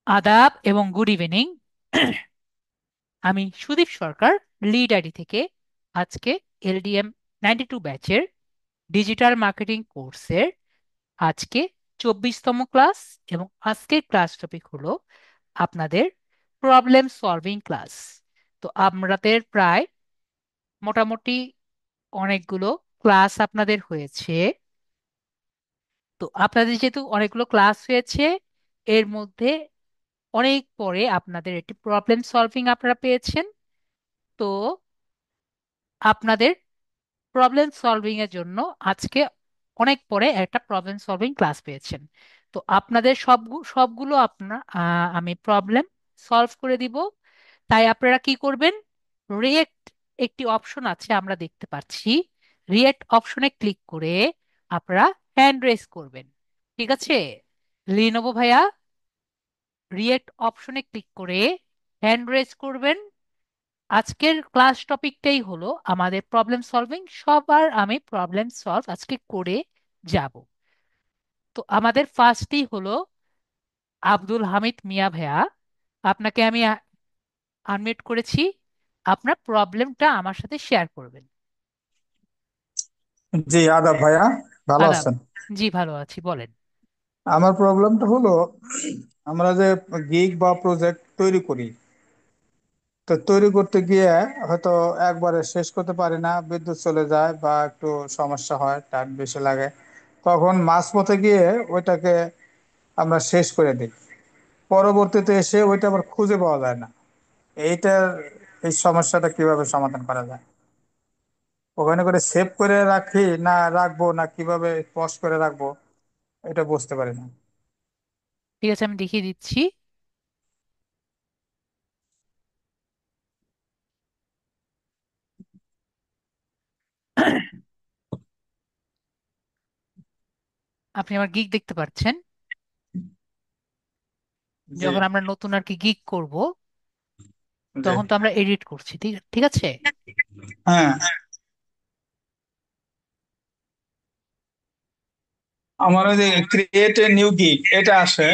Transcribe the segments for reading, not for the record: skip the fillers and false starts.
আদাব এবং good evening. আমি সুদীপ সরকার, লিড আইডি থেকে আজকে এলডিএম 92 ব্যাচের ডিজিটাল মার্কেটিং কোর্সের আজকে 24তম ক্লাস, এবং আজকের ক্লাস টপিক হলো আপনাদের প্রবলেম সলভিং ক্লাস। তো আমাদের প্রায় মোটামুটি অনেকগুলো ক্লাস আপনাদের হয়েছে। তো আপনাদের যেহেতু অনেকগুলো ক্লাস হয়েছে, এর মধ্যে অনেক পরে আপনাদের একটি প্রবলেম সলভিং আপনারা পেয়েছেন। তো আপনাদের প্রবলেম সলভিং এর জন্য আজকে অনেক পরে একটা প্রবলেম সলভিং ক্লাস পেয়েছেন। তো আপনাদের সবগুলো আমি প্রবলেম সলভ করে দিব। তাই আপনারা কি করবেন? রিয়েক্ট একটি অপশন আছে, আমরা দেখতে পাচ্ছি। রিয়েক্ট অপশনে ক্লিক করে আপনারা হ্যান্ড রেজ করবেন। ঠিক আছে লিনোভো ভাইয়া, রিয়েক্ট অপশনে ক্লিক করে হ্যান্ড রেজ করবেন। আজকের ক্লাস টপিকটাই হলো আমাদের প্রবলেম সলভিং। সবার আমি প্রবলেম সলভ আজকে করে যাব। তো আমাদের ফার্স্টই হলো আব্দুল হামিদ মিয়া ভাইয়া। আপনাকে আমি আনমিউট করেছি, আপনার প্রবলেমটা আমার সাথে শেয়ার করবেন। জি, আদাব ভাইয়া। ভালো আদাব। আছেন? জি ভালো আছি, বলেন। আমার প্রবলেমটা হলো, আমরা যে গিগ বা প্রজেক্ট তৈরি করি, তো তৈরি করতে গিয়ে হয়তো একবারে শেষ করতে পারি না, বিদ্যুৎ চলে যায় বা একটু সমস্যা হয়, টাইম বেশি লাগে। তখন মাঝপথে গিয়ে ওইটাকে আমরা শেষ করে দিই। পরবর্তীতে এসে ওইটা আবার খুঁজে পাওয়া যায় না। এইটার এই সমস্যাটা কিভাবে সমাধান করা যায়? ওখানে করে সেভ করে রাখি না রাখবো, না কিভাবে পজ করে রাখবো, এটা বুঝতে পারি না। ঠিক আছে, আমি দেখিয়ে দিচ্ছি। আপনি আমার গিগ দেখতে পাচ্ছেন। জি, যখন আমরা নতুন আর কি গিগ করব, জি। তখন তো আমরা এডিট করছি, ঠিক ঠিক আছে। হ্যাঁ, আমার ওই যে ক্রিয়েট এ নিউ গিগ এটা আসে।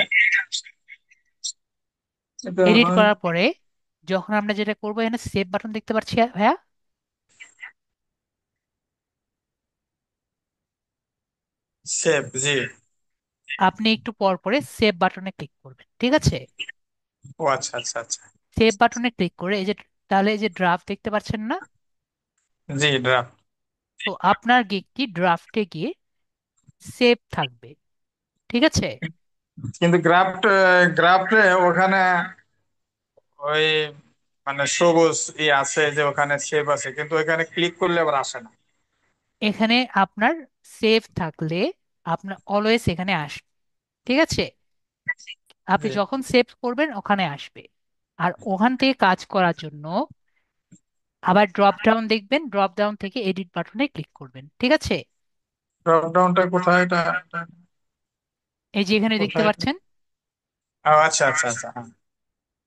এটা এডিট হয় করার পরে যখন আমরা যেটা করবো, এখানে সেভ বাটন দেখতে পাচ্ছি ভাইয়া। সেভ। জি। আপনি একটু পর পরে সেভ বাটনে ক্লিক করবেন, ঠিক আছে। ও আচ্ছা, আচ্ছা, আচ্ছা। সেভ বাটনে ক্লিক করে এই যে, তাহলে এই যে ড্রাফট দেখতে পাচ্ছেন না? জি, ড্রাফট। তো আপনার গিকটি ড্রাফটে গিয়ে সেভ থাকবে, ঠিক আছে। কিন্তু গ্রাফটে ওখানে ওই মানে সবুজ আছে যে ওখানে সেভ আছে, কিন্তু ওখানে ক্লিক করলে আবার আসে না। এখানে আপনার সেভ থাকলে আপনার অলওয়েজ এখানে আসবে, ঠিক আছে। আপনি জি। যখন সেভ করবেন ওখানে আসবে। আর ওখান থেকে কাজ করার জন্য আবার ড্রপ ডাউন দেখবেন, ড্রপ ডাউন থেকে এডিট বাটনে ক্লিক করবেন, ঠিক আছে। ড্রপ ডাউনটা কোথায়? এই যে এখানে দেখতে কোথায়? পাচ্ছেন, ও আচ্ছা, আচ্ছা, আচ্ছা, হ্যাঁ।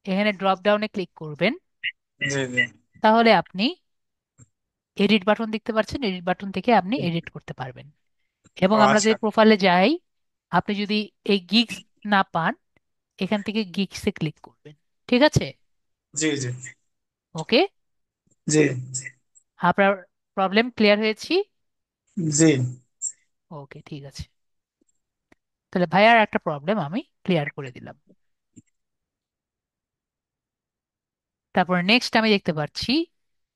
এখানে ড্রপ ডাউনে ক্লিক করবেন। জি, জি। তাহলে আপনি এডিট বাটন দেখতে পাচ্ছেন, এডিট বাটন থেকে আপনি এডিট করতে পারবেন। এবং ও আমরা আচ্ছা। যদি প্রোফাইলে যাই, আপনি যদি এই গিগস না পান, এখান থেকে গিগসে ক্লিক করবেন, ঠিক আছে। জি, জি, ওকে, জি, আপনার প্রবলেম ক্লিয়ার হয়েছি। জি। ওকে, ঠিক আছে। তাহলে ভাইয়ার একটা প্রবলেম আমি ক্লিয়ার করে দিলাম। তারপর নেক্সট আমি দেখতে পাচ্ছি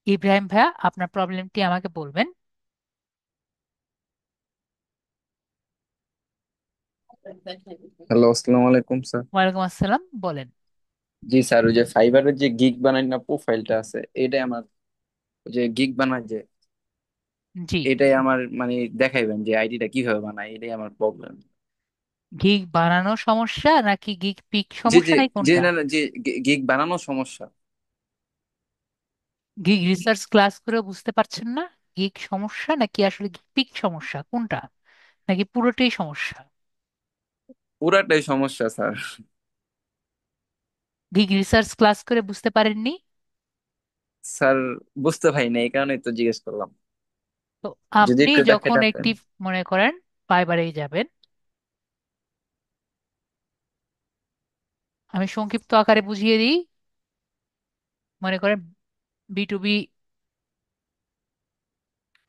ইব্রাহিম ভাইয়া, আপনার প্রবলেমটি আমাকে বলবেন। হ্যালো, আসসালামু আলাইকুম স্যার। ওয়ালাইকুম আসসালাম, বলেন। জি স্যার, ওই যে ফাইবারের যে গিগ বানাই না প্রোফাইলটা আছে, এটাই আমার, ওই যে গিগ বানাই যে, জি। এটাই আমার মানে দেখাইবেন যে আইডিটা কিভাবে বানাই, এটাই আমার প্রবলেম। গিগ বানানোর সমস্যা নাকি গিগ পিক জি, সমস্যা জি, নাকি জি, কোনটা? না, না, জি, গিগ বানানোর সমস্যা। গিগ রিসার্চ ক্লাস করে বুঝতে পারছেন না? গিগ সমস্যা নাকি আসলে গিগ পিক সমস্যা কোনটা, নাকি পুরোটাই সমস্যা? পুরাটাই সমস্যা স্যার। গিগ রিসার্চ ক্লাস করে বুঝতে পারেননি? স্যার, বুঝতে পারি না, এই কারণেই তো জিজ্ঞেস করলাম। তো যদি আপনি একটু যখন দেখাইতেন। একটি মনে করেন ফাইবারে যাবেন, আমি সংক্ষিপ্ত আকারে বুঝিয়ে দিই। মনে করেন B2B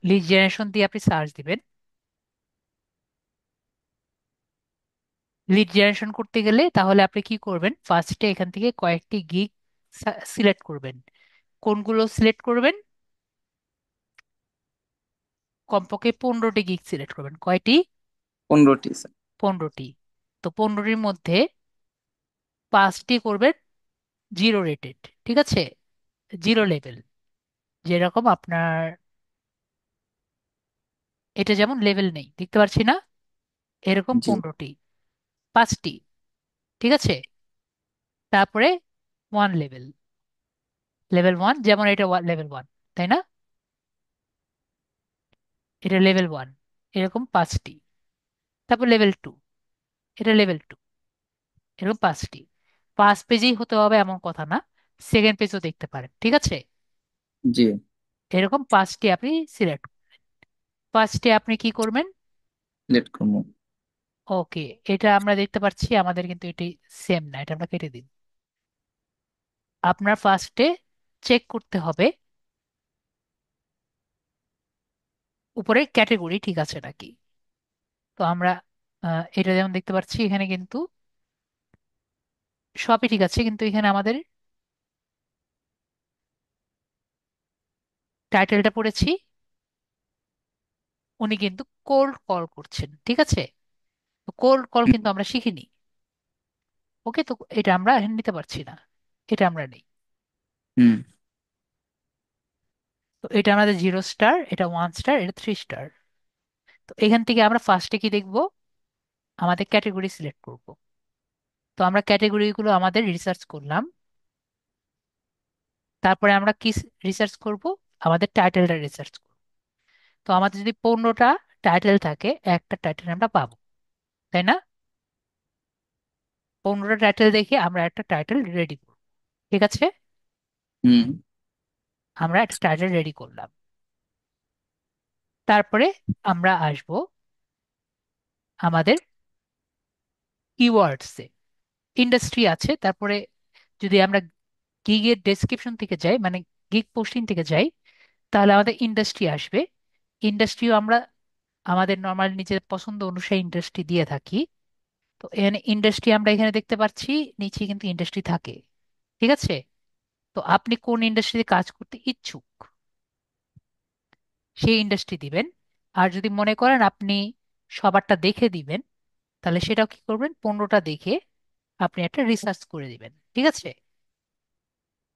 লিড জেনারেশন দিয়ে আপনি সার্চ দিবেন। লিড জেনারেশন করতে গেলে তাহলে আপনি কি করবেন, ফার্স্টে এখান থেকে কয়েকটি গিগ সিলেক্ট করবেন। কোনগুলো সিলেক্ট করবেন? কমপক্ষে 15টি গিগ সিলেক্ট করবেন। কয়টি? 15টি স্যার। 15টি। তো 15টির মধ্যে 5টি করবেন জিরো রেটেড, ঠিক আছে, জিরো লেভেল। যেরকম আপনার এটা যেমন লেভেল নেই দেখতে পাচ্ছি না, এরকম জি 15টি, 5টি, ঠিক আছে। তারপরে ওয়ান লেভেল, লেভেল ওয়ান, যেমন এটা লেভেল ওয়ান, তাই না? এটা লেভেল ওয়ান, এরকম 5টি। তারপর লেভেল টু, এটা লেভেল টু, এরকম 5টি। 5 পেজেই হতে হবে এমন কথা না, সেকেন্ড পেজও দেখতে পারেন, ঠিক আছে। জি। এরকম 5টি আপনি সিলেক্ট, 5টি আপনি কি করবেন? লেট করবো। ওকে, এটা আমরা দেখতে পাচ্ছি আমাদের কিন্তু এটি সেম না, এটা আমরা কেটে দিন। আপনার ফার্স্টে চেক করতে হবে উপরে ক্যাটেগরি ঠিক আছে নাকি। তো আমরা এটা যেমন দেখতে পাচ্ছি এখানে কিন্তু সবই ঠিক আছে, কিন্তু এখানে আমাদের টাইটেলটা পড়েছি, উনি কিন্তু কোল্ড কল করছেন, ঠিক আছে। তো কোল্ড কল হুম। কিন্তু আমরা শিখিনি। ওকে, তো এটা আমরা এখানে নিতে পারছি না, এটা আমরা নেই। হুম। তো এটা আমাদের 0 স্টার, এটা 1 স্টার, এটা 3 স্টার। তো এখান থেকে আমরা ফার্স্টে কি দেখব, আমাদের ক্যাটেগরি সিলেক্ট করব। তো আমরা ক্যাটেগরিগুলো আমাদের রিসার্চ করলাম। তারপরে আমরা কি রিসার্চ করব, আমাদের টাইটেলটা রিসার্চ করব। তো আমাদের যদি 15টা টাইটেল থাকে, একটা টাইটেল আমরা পাবো, তাই না? 15টা টাইটেল দেখে আমরা একটা টাইটেল রেডি করব, ঠিক আছে। হুম। আমরা একটা টাইটেল রেডি করলাম। তারপরে আমরা আসব আমাদের কিওয়ার্ডসে। ইন্ডাস্ট্রি আছে, তারপরে যদি আমরা গিগের ডেসক্রিপশন থেকে যাই, মানে গিগ পোস্টিং থেকে যাই, তাহলে আমাদের ইন্ডাস্ট্রি আসবে। ইন্ডাস্ট্রিও আমরা আমাদের নর্মাল নিজের পছন্দ অনুসারে ইন্ডাস্ট্রি দিয়ে থাকি। তো এখানে ইন্ডাস্ট্রি আমরা এখানে দেখতে পাচ্ছি, নিচে কিন্তু ইন্ডাস্ট্রি থাকে, ঠিক আছে। তো আপনি কোন ইন্ডাস্ট্রিতে কাজ করতে ইচ্ছুক সেই ইন্ডাস্ট্রি দিবেন। আর যদি মনে করেন আপনি সবারটা দেখে দিবেন, তাহলে সেটাও কি করবেন, 15টা দেখে আপনি একটা রিসার্চ করে দিবেন, ঠিক আছে।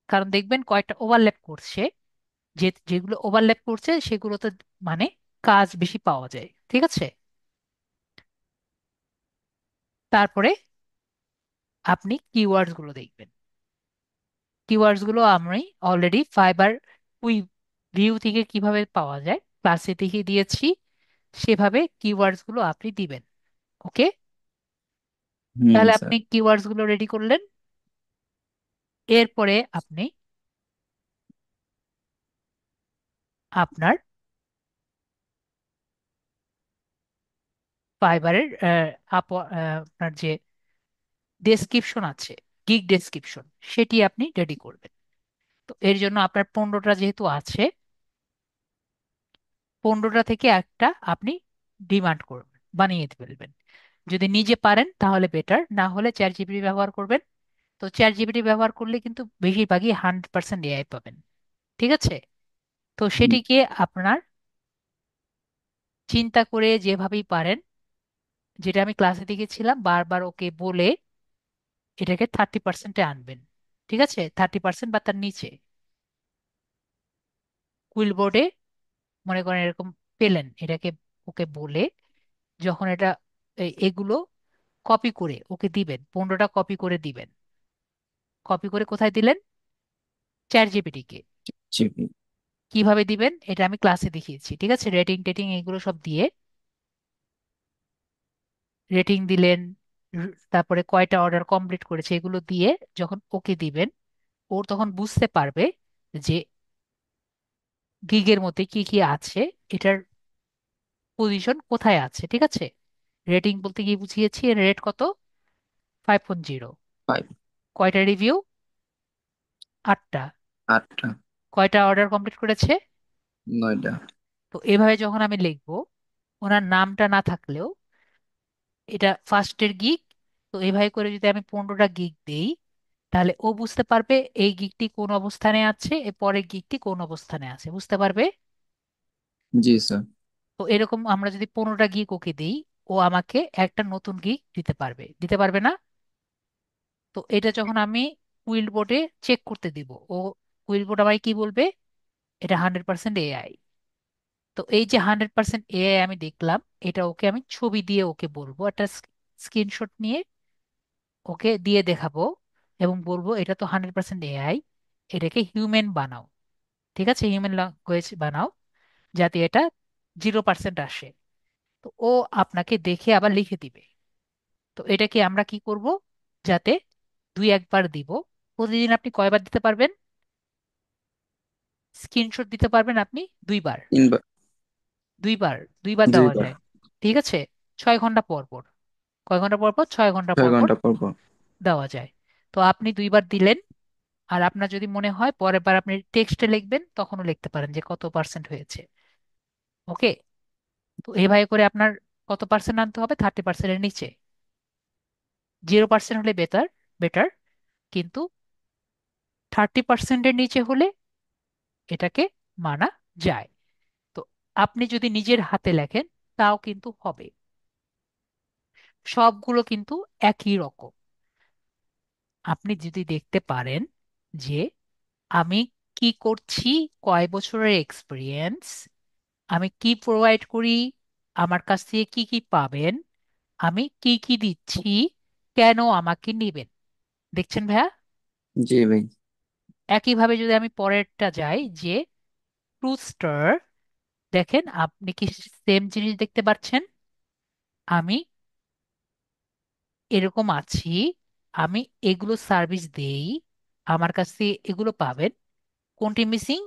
কারণ দেখবেন কয়েকটা ওভারল্যাপ করছে, যেগুলো ওভারল্যাপ করছে সেগুলোতে মানে কাজ বেশি পাওয়া যায়, ঠিক আছে। তারপরে আপনি কিওয়ার্ডস গুলো দেখবেন। কিওয়ার্ডস গুলো আমি অলরেডি ফাইবার উই ভিউ থেকে কিভাবে পাওয়া যায় ক্লাসে দেখিয়ে দিয়েছি, সেভাবে কিওয়ার্ডস গুলো আপনি দিবেন। ওকে, হুম তাহলে স্যার। আপনি কিওয়ার্ডস গুলো রেডি করলেন। এরপরে আপনি আপনার ফাইবারের আপনার যে ডেসক্রিপশন আছে, গিগ ডেসক্রিপশন, সেটি আপনি রেডি করবেন। তো এর জন্য আপনার 15টা যেহেতু আছে, 15টা থেকে একটা আপনি ডিমান্ড করবেন, বানিয়ে ফেলবেন। যদি নিজে পারেন তাহলে বেটার, না হলে চ্যাট জিপিটি ব্যবহার করবেন। তো চ্যাট জিপিটি ব্যবহার করলে কিন্তু বেশিরভাগই 100% এআই পাবেন, ঠিক আছে। তো হুম। সেটিকে আপনার চিন্তা করে যেভাবেই পারেন, যেটা আমি ক্লাসে দেখেছিলাম, বারবার ওকে বলে এটাকে 30%-এ আনবেন, ঠিক আছে, 30% বা তার নিচে। কুইল বোর্ডে মনে করেন এরকম পেলেন, এটাকে ওকে বলে যখন এটা এগুলো কপি করে ওকে দিবেন, 15টা কপি করে দিবেন। কপি করে কোথায় দিলেন? চ্যাট জিপিটি কে। জি। কিভাবে দিবেন এটা আমি ক্লাসে দেখিয়েছি, ঠিক আছে। রেটিং টেটিং এগুলো সব দিয়ে, রেটিং দিলেন, তারপরে কয়টা অর্ডার কমপ্লিট করেছে এগুলো দিয়ে যখন ওকে দিবেন, ওর তখন বুঝতে পারবে যে গিগের মধ্যে কি কি আছে, এটার পজিশন কোথায় আছে, ঠিক আছে। রেটিং বলতে কি বুঝিয়েছি, রেট কত? 5.0। 5। কয়টা রিভিউ? 8টা। 8টা। কয়টা অর্ডার কমপ্লিট করেছে? 9টা। তো এভাবে যখন আমি লিখবো, ওনার নামটা না থাকলেও এটা ফার্স্টের গিগ, তো এভাবে করে যদি আমি 15টা গিগ দেই, তাহলে ও বুঝতে পারবে এই গিগটি কোন অবস্থানে আছে, এর পরের গিগটি কোন অবস্থানে আছে, বুঝতে পারবে। জি স্যার। তো এরকম আমরা যদি 15টা গিগ ওকে দিই, ও আমাকে একটা নতুন গিগ দিতে পারবে, দিতে পারবে না? তো এটা যখন আমি কুইল বোর্ডে চেক করতে দিব, ও কুইল বোর্ড আমায় কি বলবে? এটা 100% এআই। তো এই যে 100% এআই আমি দেখলাম, এটা ওকে আমি ছবি দিয়ে ওকে বলবো, একটা স্ক্রিনশট নিয়ে ওকে দিয়ে দেখাবো এবং বলবো এটা তো 100% এআই, এটাকে হিউম্যান বানাও। ঠিক আছে, হিউম্যান ল্যাঙ্গুয়েজ বানাও, যাতে এটা 0% আসে। তো ও আপনাকে দেখে আবার লিখে দিবে। তো এটাকে আমরা কি করব? যাতে 2-1 বার দিব। প্রতিদিন আপনি কয়বার দিতে পারবেন? স্ক্রিনশট দিতে পারবেন আপনি 2 বার। 3বার। 2 বার, 2 বার দেওয়া 2বার। যায়। ঠিক আছে, 6 ঘন্টা পর পর। কয় ঘন্টা পর পর? 6 ঘন্টা ছয় পর পর ঘন্টা পর পর। দেওয়া যায়। তো আপনি 2 বার দিলেন। আর আপনার যদি মনে হয় পরের বার আপনি টেক্সটে লিখবেন, তখনও লিখতে পারেন যে কত পার্সেন্ট হয়েছে। ওকে। তো এইভাবে করে আপনার কত পার্সেন্ট আনতে হবে? 30%-এর নিচে। 0% হলে বেটার, বেটার, কিন্তু 30%-এর নিচে হলে এটাকে মানা যায়। তো আপনি যদি নিজের হাতে লেখেন, তাও কিন্তু হবে। সবগুলো কিন্তু একই রকম। আপনি যদি দেখতে পারেন যে আমি কি করছি, কয় বছরের এক্সপিরিয়েন্স, আমি কি প্রোভাইড করি, আমার কাছ থেকে কি কি পাবেন, আমি কি কি দিচ্ছি, কেন আমাকে নিবেন। দেখছেন ভাইয়া? জি ভাই। একইভাবে যদি আমি পরেরটা যাই, যে ট্রুস্টার, দেখেন আপনি কি সেম জিনিস দেখতে পাচ্ছেন? আমি এরকম আছি, আমি এগুলো সার্ভিস দেই, আমার কাছে এগুলো পাবেন, কোনটি মিসিং,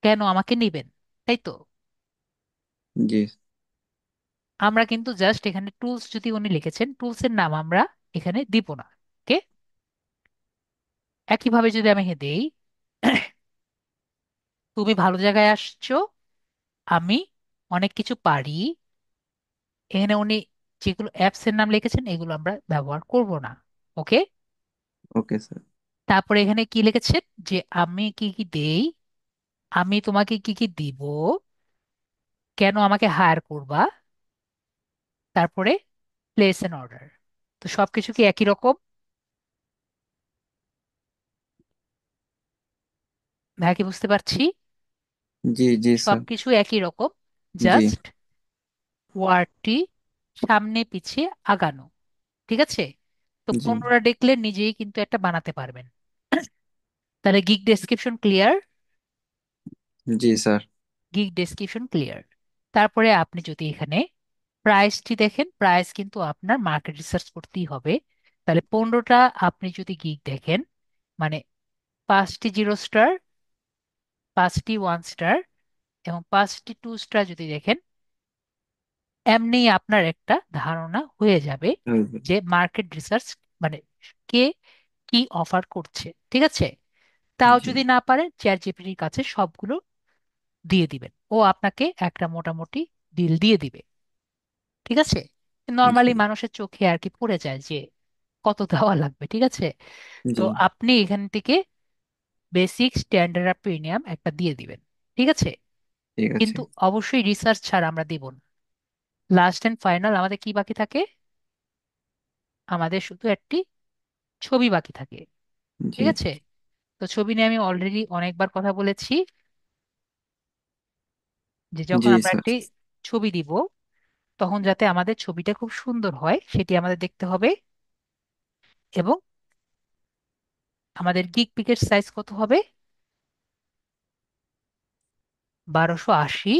কেন আমাকে নিবেন, তাই তো? জি। আমরা কিন্তু জাস্ট এখানে টুলস, যদি উনি লিখেছেন টুলস এর নাম আমরা এখানে দিব না। ওকে। একইভাবে যদি আমি দেই, তুমি ভালো জায়গায় আসছো, আমি অনেক কিছু পারি, এখানে উনি যেগুলো অ্যাপস এর নাম লিখেছেন এগুলো আমরা ব্যবহার করব না। ওকে। Okay sir. তারপরে এখানে কি লিখেছেন? যে আমি কি কি দেই, আমি তোমাকে কি কি দিব, কেন আমাকে হায়ার করবা, তারপরে প্লেস এন অর্ডার। তো সবকিছু কি একই রকম? ভাই কি বুঝতে পারছি? জি জি স্যার। সবকিছু একই রকম, জি। জাস্ট ওয়ার্ডটি সামনে পিছিয়ে আগানো। ঠিক আছে। তো জি। 15টা দেখলে নিজেই কিন্তু একটা বানাতে পারবেন। তাহলে গিগ ডেসক্রিপশন ক্লিয়ার? জি স্যার। Gig description clear. তারপরে আপনি যদি এখানে প্রাইসটি দেখেন, প্রাইস কিন্তু আপনার মার্কেট রিসার্চ করতেই হবে। তাহলে 15টা আপনি যদি গিগ দেখেন, মানে 5টি 0 স্টার, 5টি 1 স্টার এবং 5টি 2 স্টার যদি দেখেন, এমনি আপনার একটা ধারণা হয়ে যাবে যে মার্কেট রিসার্চ মানে কে কি অফার করছে। ঠিক আছে। তাও জি। যদি না পারেন, চ্যাট জিপিটির কাছে সবগুলো দিয়ে দিবেন, ও আপনাকে একটা মোটামুটি ডিল দিয়ে দিবে। ঠিক আছে। জি। নর্মালি মানুষের চোখে আর কি পড়ে যায় যে কত দেওয়া লাগবে। ঠিক আছে। তো জি। আপনি এখান থেকে বেসিক, স্ট্যান্ডার্ড আর প্রিমিয়াম একটা দিয়ে দিবেন। ঠিক আছে। ঠিক আছে। কিন্তু অবশ্যই রিসার্চ ছাড়া আমরা দিব না। লাস্ট এন্ড ফাইনাল আমাদের কি বাকি থাকে? আমাদের শুধু একটি ছবি বাকি থাকে। জি। ঠিক আছে। তো ছবি নিয়ে আমি অলরেডি অনেকবার কথা বলেছি, যে যখন জি আমরা স্যার। একটি ছবি দিব, তখন যাতে আমাদের ছবিটা খুব সুন্দর হয় সেটি আমাদের দেখতে হবে। এবং আমাদের গিগ পিকের সাইজ কত হবে? 1280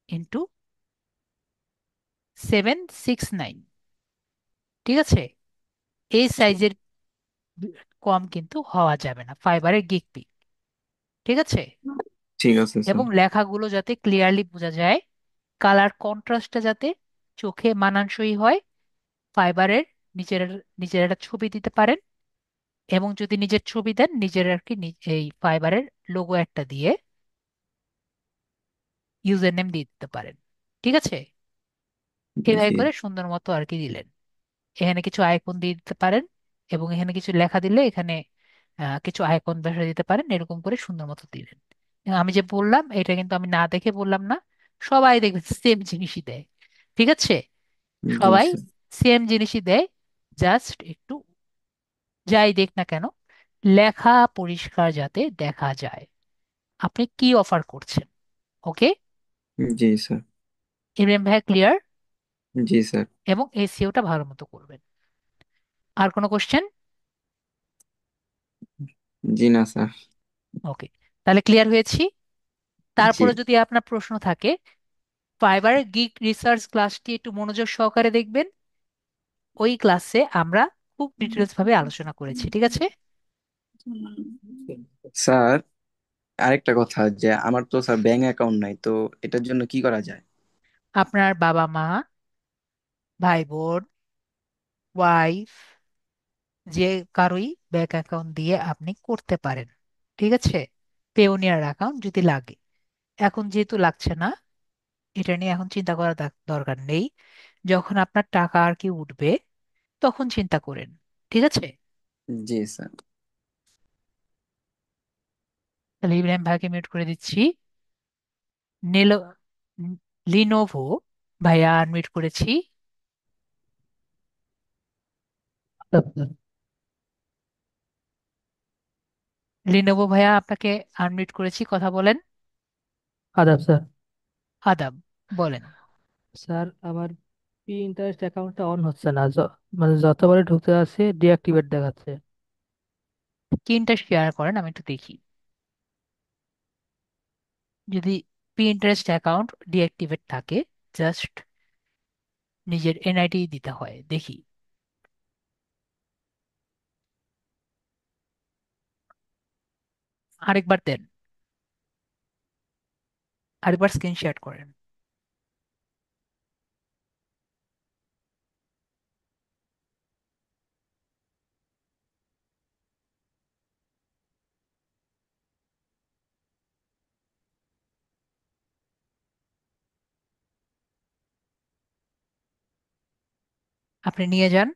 × 769। ঠিক আছে। এই সাইজের কম কিন্তু হওয়া যাবে না ফাইবারের গিগ পিক। ঠিক আছে। ঠিক আছে স্যার। এবং লেখাগুলো যাতে ক্লিয়ারলি বোঝা যায়, কালার কন্ট্রাস্টটা যাতে চোখে মানানসই হয় ফাইবারের নিজের নিজের একটা ছবি দিতে পারেন, এবং যদি নিজের ছবি দেন নিজের আর কি এই ফাইবারের লোগো একটা দিয়ে ইউজার নেম দিয়ে দিতে পারেন। ঠিক আছে? এভাবে জি। করে সুন্দর মতো আর কি দিলেন। এখানে কিছু আইকন দিয়ে দিতে পারেন, এবং এখানে কিছু লেখা দিলে এখানে কিছু আইকন বসিয়ে দিতে পারেন, এরকম করে সুন্দর মতো দিলেন। আমি যে বললাম এটা কিন্তু আমি না দেখে বললাম না, সবাই দেখবে সেম জিনিসই দেয়। ঠিক আছে? জি সবাই স্যার। সেম জিনিসই দেয়। জাস্ট একটু যাই দেখ না কেন, লেখা পরিষ্কার যাতে দেখা যায় আপনি কি অফার করছেন। ওকে? জি স্যার। ইব্রাহিম ভাই, ক্লিয়ার? জি স্যার। এবং এসিওটা ভালো মতো করবেন। আর কোনো কোশ্চেন? জি না স্যার। ওকে, তাহলে ক্লিয়ার হয়েছি। জি। তারপরে যদি আপনার প্রশ্ন থাকে, ফাইবার গিগ রিসার্চ ক্লাসটি একটু মনোযোগ সহকারে দেখবেন। ওই ক্লাসে আমরা খুব ডিটেলস ভাবে আলোচনা করেছি। ঠিক আছে? স্যার, আরেকটা কথা, যে আমার তো স্যার ব্যাংক অ্যাকাউন্ট নাই, তো এটার জন্য কি করা যায়? আপনার বাবা মা, ভাই বোন, ওয়াইফ, যে কারোই ব্যাংক অ্যাকাউন্ট দিয়ে আপনি করতে পারেন। ঠিক আছে? পেওনিয়ার অ্যাকাউন্ট যদি লাগে। এখন যেহেতু লাগছে না, এটা নিয়ে এখন চিন্তা করার দরকার নেই। যখন আপনার টাকা আর কি উঠবে তখন চিন্তা করেন। ঠিক আছে? জি স্যার। তাহলে ইব্রাহিম ভাইকে মিউট করে দিচ্ছি। নেলো লিনোভো ভাইয়া আনমিউট করেছি। আচ্ছা। লিনোভো ভাইয়া আপনাকে আনমিউট করেছি, কথা বলেন। আদাব স্যার। আদাব, বলেন। স্যার আমার পি ইন্টারেস্ট অ্যাকাউন্টটা অন হচ্ছে না, মানে যতবারই ঢুকতে যাচ্ছে ডিঅ্যাক্টিভেট দেখাচ্ছে। স্ক্রিনটা শেয়ার করেন, আমি একটু দেখি। যদি ইন্টারেস্ট অ্যাকাউন্ট ডিঅ্যাক্টিভেট থাকে, জাস্ট নিজের এনআইডি দিতে হয়, দেখি। আরেকবার দেন, আরেকবার স্ক্রিন শেয়ার করেন। আপনি নিয়ে যান।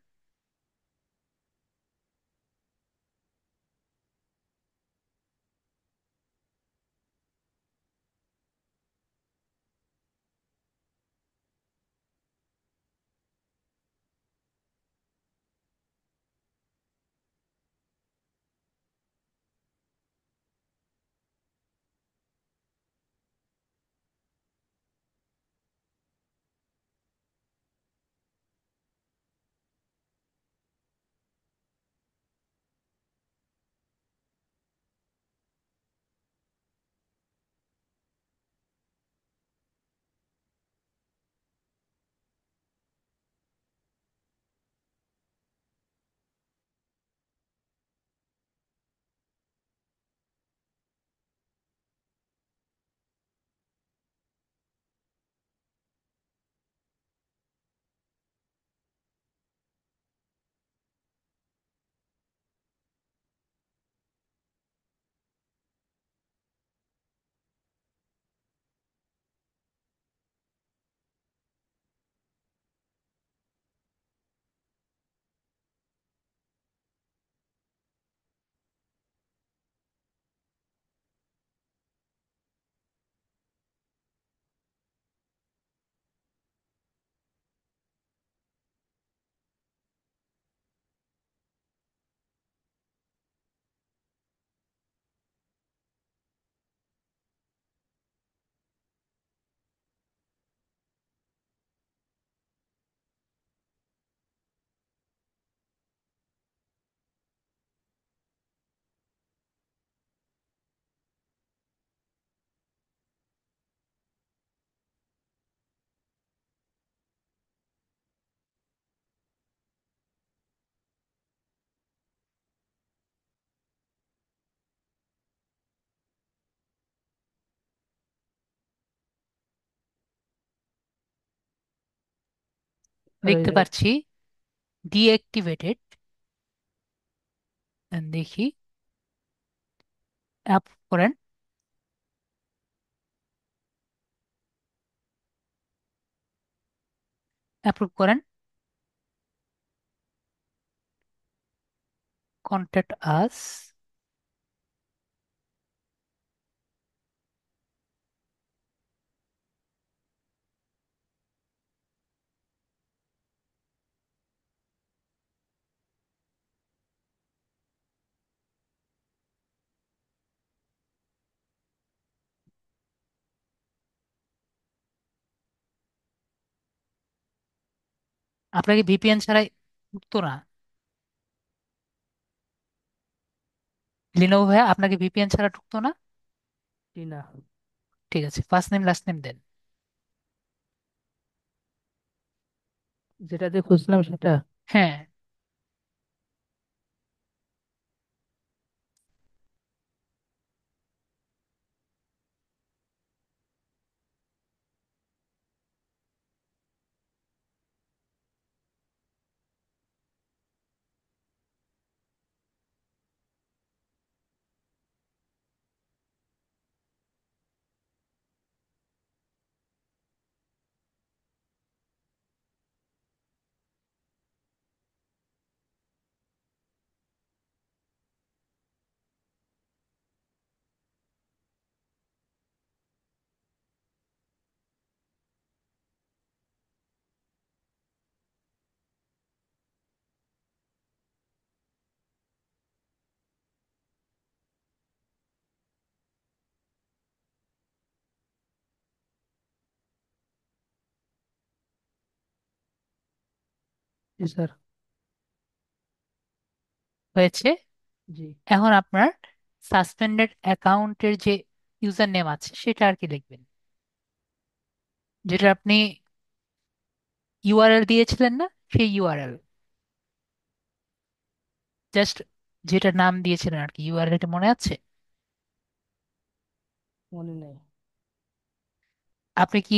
আর এই দেখতে যে পাচ্ছি। ডিঅ্যাক্টিভেটেড, দেখি, অ্যাপ করেন, অ্যাপ্রুভ করেন, কন্ট্যাক্ট আস। আপনাকে ভিপিএন ছাড়াই ঢুকতো না? লিনোভো ভাইয়া, আপনাকে ভিপিএন ছাড়া ঢুকতো না? জি না। ঠিক আছে, ফার্স্ট নেম লাস্ট নেম দেন। যেটাতে খুঁজলাম সেটা। হ্যাঁ। জি স্যার। হয়েছে। জি। এখন আপনার সাসপেন্ডেড অ্যাকাউন্টের যে ইউজার নেম আছে সেটা আর কি লিখবেন, যেটা আপনি ইউআরএল দিয়েছিলেন না, সেই ইউআরএল, জাস্ট যেটা নাম দিয়েছিলেন আর কি, ইউআরএলটা মনে আছে? মনে নেই। আপনি কি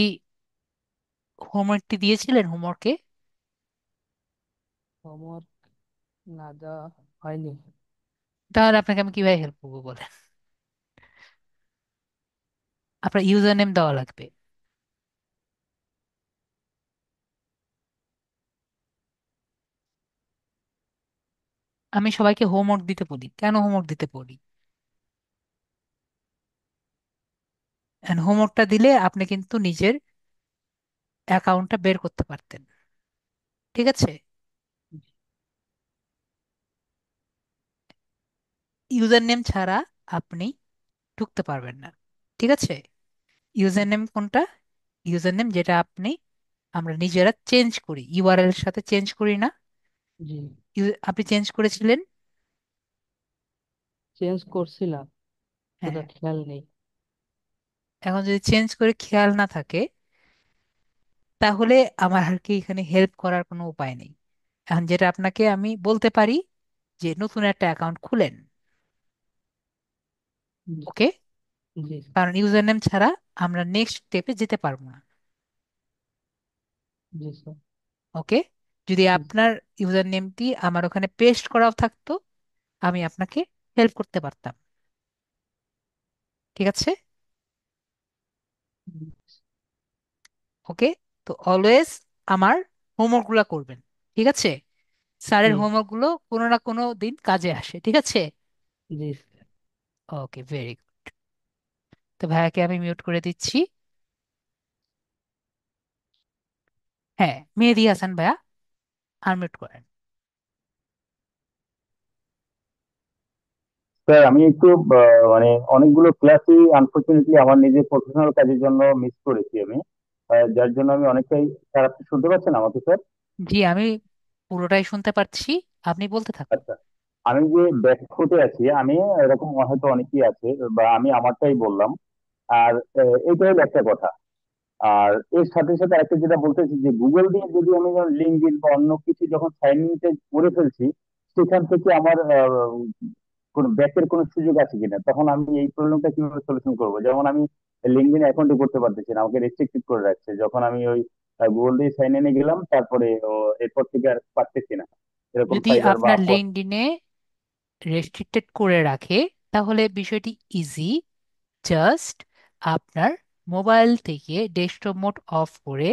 হোমওয়ার্কটি দিয়েছিলেন হোমওয়ার্কে? হোমওয়ার্ক না দেওয়া হয়নি। তাহলে আপনাকে আমি কিভাবে হেল্প করবো বলেন? আপনার ইউজার নেম দেওয়া লাগবে। আমি সবাইকে হোমওয়ার্ক দিতে বলি, কেন হোমওয়ার্ক দিতে বলি? হোমওয়ার্কটা দিলে আপনি কিন্তু নিজের অ্যাকাউন্টটা বের করতে পারতেন। ঠিক আছে? ইউজার নেম ছাড়া আপনি ঢুকতে পারবেন না। ঠিক আছে? ইউজার নেম কোনটা? ইউজার নেম যেটা আমরা নিজেরা চেঞ্জ করি, ইউআরএল এর সাথে চেঞ্জ করি না? জি। আপনি চেঞ্জ করেছিলেন? চেঞ্জ করছিলাম, হ্যাঁ। তোটা খেয়াল নেই। এখন যদি চেঞ্জ করে খেয়াল না থাকে, তাহলে আমার আর কি এখানে হেল্প করার কোনো উপায় নেই। এখন যেটা আপনাকে আমি বলতে পারি যে নতুন একটা অ্যাকাউন্ট খুলেন। জি। ওকে? জি। কারণ ইউজার নেম ছাড়া আমরা নেক্সট স্টেপে যেতে পারবো না। জি স্যার। ওকে? যদি জি। আপনার ইউজার নেমটি আমার ওখানে পেস্ট করাও থাকতো, আমি আপনাকে হেল্প করতে পারতাম। ঠিক আছে? জি। ওকে? তো অলওয়েজ আমার হোমওয়ার্ক গুলা করবেন। ঠিক আছে? স্যারের জি। হোমওয়ার্ক গুলো কোনো না কোনো দিন কাজে আসে। ঠিক আছে? জি। ওকে, ভেরি গুড। তো ভাইয়াকে আমি মিউট করে দিচ্ছি। হ্যাঁ, মেহেদী হাসান ভাইয়া, আনমিউট করেন। স্যার আমি একটু মানে অনেকগুলো ক্লাসই আনফরচুনেটলি আমার নিজের প্রফেশনাল কাজের জন্য মিস করেছি আমি, যার জন্য আমি অনেকটাই। স্যার আপনি শুনতে পাচ্ছেন আমাকে স্যার? জি, আমি পুরোটাই শুনতে পারছি, আপনি বলতে থাকুন। আচ্ছা, আমি যে ব্যাকফুটে আছি, আমি এরকম হয়তো অনেকেই আছে, বা আমি আমারটাই বললাম। আর এইটা হলো একটা কথা। আর এর সাথে সাথে একটা যেটা বলতেছি যে গুগল দিয়ে যদি আমি লিঙ্কডইন বা অন্য কিছু যখন সাইন ইন করে ফেলছি, সেখান থেকে আমার কোনো ব্যাকের কোনো সুযোগ আছে কিনা, তখন আমি এই প্রবলেমটা কিভাবে সলিউশন করবো? যেমন আমি লিঙ্কডইন অ্যাকাউন্টে করতে পারতেছি না, আমাকে রেস্ট্রিক্টেড করে রাখছে। যখন আমি ওই গুগল দিয়ে সাইন ইনে গেলাম, তারপরে এরপর থেকে আর পারতেছি না এরকম যদি ফাইবার বা আপনার লিঙ্কডইনে রেস্ট্রিক্টেড করে রাখে তাহলে বিষয়টি ইজি। জাস্ট আপনার মোবাইল থেকে ডেস্কটপ মোড অফ করে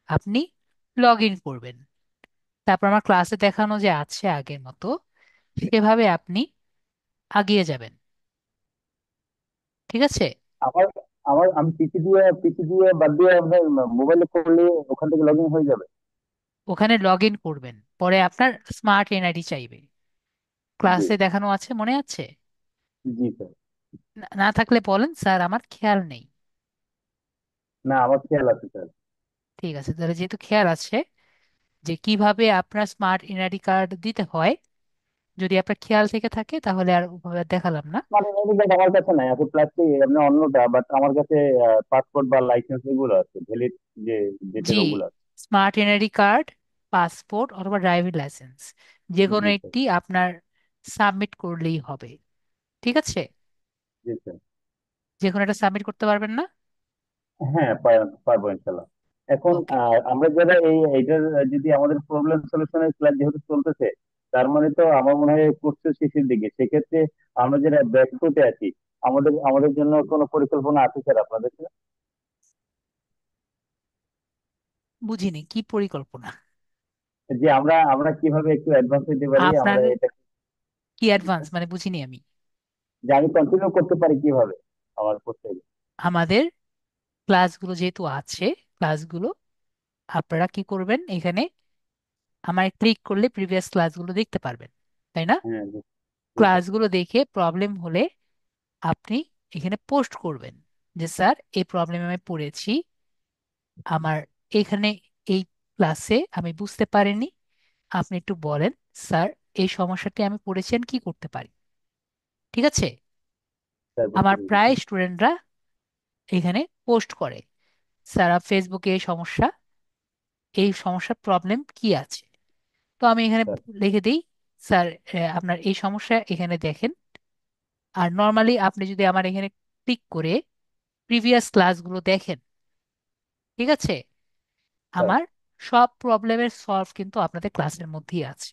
আপনি লগ ইন করবেন। তারপর আমার ক্লাসে দেখানো যে আছে আগের মতো সেভাবে আপনি আগিয়ে যাবেন। ঠিক আছে? আমার আমার আমি পিসি দিয়ে বাদ দিয়ে আপনার মোবাইলে করলে ওখান থেকে লগ ইন হয়ে যাবে? ওখানে লগ ইন করবেন, পরে আপনার স্মার্ট এনআইডি চাইবে। জি। ক্লাসে দেখানো আছে, মনে আছে? জি স্যার। না না থাকলে বলেন, স্যার আমার খেয়াল নেই। না, আমার খেয়াল আছে স্যার। ঠিক আছে, তাহলে যেহেতু খেয়াল আছে যে কিভাবে আপনার স্মার্ট এনআইডি কার্ড দিতে হয়, যদি আপনার খেয়াল থেকে থাকে তাহলে আর ওভাবে দেখালাম না। মানে এদিকে আমার কাছে নাই আছে, প্লাস্টিক আপনার অন্যটা, বাট আমার কাছে পাসপোর্ট বা লাইসেন্স এগুলো আছে, ভ্যালিড যে ডেটের জি, ওগুলো আছে। স্মার্ট এনআইডি কার্ড, পাসপোর্ট অথবা ড্রাইভিং লাইসেন্স যে কোনো জি স্যার। একটি আপনার সাবমিট করলেই হবে। ঠিক আছে? জি স্যার। যে কোনো একটা সাবমিট করতে পারবেন না? হ্যাঁ, পারবো ইনশাল্লাহ। এখন ওকে, আমরা যারা এইটার যদি আমাদের প্রবলেম সলিউশনের ক্লাস যেহেতু চলতেছে, তার মানে তো আমার মনে হয় কোর্সের শেষের দিকে, সেক্ষেত্রে আমরা যারা ব্যাকফুটে আছি, আমাদের আমাদের জন্য কোনো পরিকল্পনা আছে স্যার আপনাদের? বুঝিনি কি পরিকল্পনা। যে আমরা আমরা কিভাবে একটু অ্যাডভান্স হতে পারি আপনার আমরা এটা, কি অ্যাডভান্স মানে বুঝিনি আমি। যে আমি কন্টিনিউ করতে পারি কিভাবে আমার করতে। আমাদের ক্লাসগুলো যেহেতু আছে, ক্লাসগুলো আপনারা কি করবেন, এখানে আমার ক্লিক করলে প্রিভিয়াস ক্লাসগুলো দেখতে পারবেন, তাই না? হ্যাঁ জি। জি স্যার। ক্লাসগুলো দেখে প্রবলেম হলে আপনি এখানে পোস্ট করবেন যে স্যার এই প্রবলেম আমি পড়েছি, আমার এখানে এই ক্লাসে আমি বুঝতে পারিনি, আপনি একটু বলেন স্যার এই সমস্যাটি আমি পড়েছি আমি কি করতে পারি। ঠিক আছে? স্যার বুঝতে আমার পেরেছি। প্রায় স্টুডেন্টরা এখানে পোস্ট করে স্যার ফেসবুকে এই সমস্যার প্রবলেম কি আছে। তো আমি এখানে স্যার। লিখে দিই স্যার আপনার এই সমস্যা এখানে দেখেন। আর নর্মালি আপনি যদি আমার এখানে ক্লিক করে প্রিভিয়াস ক্লাসগুলো দেখেন, ঠিক আছে, স্যার। আমার সব প্রবলেমের সলভ কিন্তু আপনাদের ক্লাসের মধ্যেই আছে।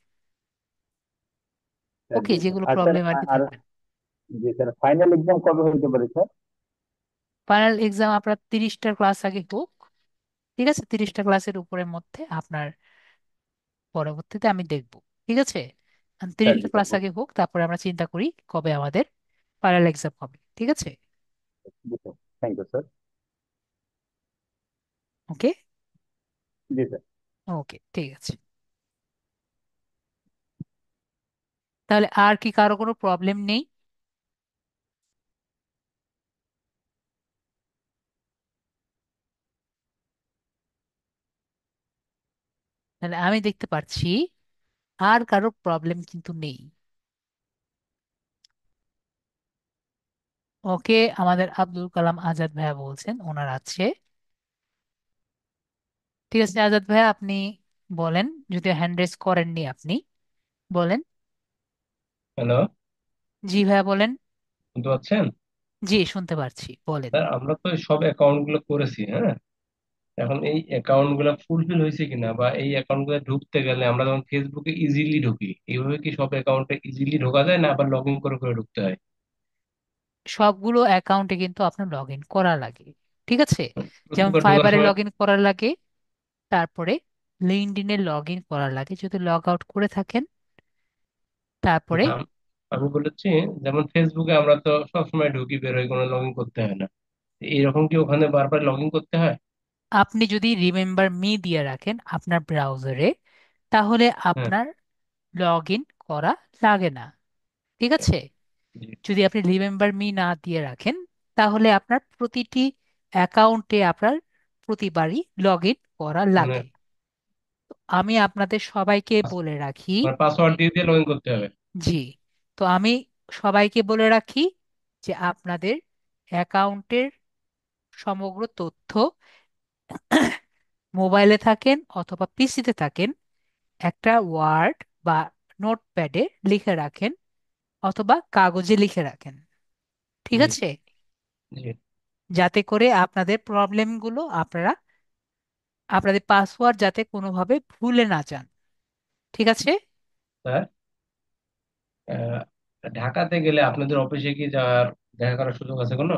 স্যার ওকে, জি স্যার। যেগুলো আর স্যার প্রবলেম আর কি আর থাকবেন। জি স্যার, ফাইনাল এক্সাম কবে হইতে পারে স্যার? ফাইনাল এক্সাম আপনার 30টা ক্লাস আগে হোক। ঠিক আছে, 30টা ক্লাসের উপরের মধ্যে আপনার পরবর্তীতে আমি দেখব। ঠিক আছে, স্যার 30টা জি স্যার। ক্লাস আগে হোক, তারপরে আমরা চিন্তা করি কবে আমাদের ফাইনাল এক্সাম হবে। ঠিক আছে? জি sir. Thank you sir. Okay. জি স্যার। ওকে, ঠিক আছে। তাহলে আর কি কারো কোনো প্রবলেম নেই? তাহলে আমি দেখতে পাচ্ছি আর কারো প্রবলেম কিন্তু নেই। ওকে, আমাদের আব্দুল কালাম আজাদ ভাইয়া বলছেন ওনার আছে। ঠিক আছে আজাদ ভাইয়া, আপনি বলেন, যদি হ্যান্ড রেজ করেননি আপনি বলেন। হ্যালো, জি ভাইয়া বলেন। শুনতে পাচ্ছেন? জি শুনতে পারছি, বলেন। স্যার আমরা তো সব অ্যাকাউন্ট গুলো করেছি, হ্যাঁ। এখন এই অ্যাকাউন্ট গুলো ফুলফিল হয়েছে কিনা, বা এই অ্যাকাউন্ট গুলো ঢুকতে গেলে আমরা যখন ফেসবুকে ইজিলি ঢুকি, এইভাবে কি সব অ্যাকাউন্টে ইজিলি ঢোকা যায়, না আবার লগ ইন করে করে ঢুকতে হয়? সবগুলো অ্যাকাউন্টে কিন্তু আপনার লগ ইন করা লাগে। ঠিক আছে, যেমন ফেসবুকে ঢোকার ফাইবারে সময় লগ ইন করা লাগে, তারপরে লিঙ্কডইনে লগ ইন করা লাগে যদি লগ আউট করে থাকেন, তারপরে না, আমি বলেছি যেমন ফেসবুকে আমরা তো সবসময় ঢুকি বের হই, কোনো লগ ইন করতে হয় না। এইরকম কি ওখানে বারবার লগ ইন করতে হয়? আপনি যদি রিমেম্বার মি দিয়ে রাখেন আপনার ব্রাউজারে তাহলে হ্যাঁ। আপনার লগ ইন করা লাগে না। ঠিক আছে? জি। যদি আপনি রিমেম্বার মি না দিয়ে রাখেন তাহলে আপনার প্রতিটি অ্যাকাউন্টে আপনার প্রতিবারই লগ ইন করা মানে লাগে। আমি আপনাদের সবাইকে বলে রাখি। মানে পাসওয়ার্ড দিয়ে দিয়ে লগ ইন করতে হবে? জি, তো আমি সবাইকে বলে রাখি যে আপনাদের অ্যাকাউন্টের সমগ্র তথ্য মোবাইলে থাকেন অথবা পিসিতে থাকেন, একটা ওয়ার্ড বা নোটপ্যাডে লিখে রাখেন অথবা কাগজে লিখে রাখেন। ঠিক জি। আছে? জি। যাতে করে আপনাদের প্রবলেমগুলো আপনারা আপনাদের পাসওয়ার্ড যাতে কোনোভাবে ভুলে না যান, ঠিক আছে? স্যার, আহ, ঢাকাতে গেলে আপনাদের অফিসে কি যাওয়ার দেখা করার সুযোগ আছে কোনো?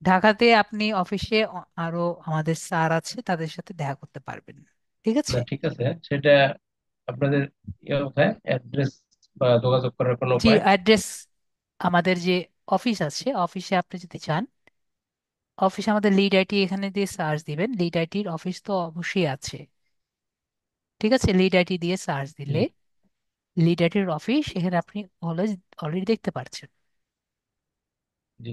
ঢাকাতে আপনি অফিসে আরো আমাদের স্যার আছে, তাদের সাথে দেখা করতে পারবেন, ঠিক আছে? না ঠিক আছে, সেটা আপনাদের ইয়ে কোথায়, অ্যাড্রেস বা যোগাযোগ করার কোনো জি, উপায়? অ্যাড্রেস আমাদের যে অফিস আছে, অফিসে আপনি যদি চান, অফিস আমাদের লিড আইটি, এখানে দিয়ে সার্চ দিবেন, লিড আইটির অফিস তো অবশ্যই আছে, ঠিক আছে? লিড আইটি দিয়ে সার্চ জি। দিলে লিড আইটির অফিস এখানে আপনি অলরেডি দেখতে পাচ্ছেন। জি।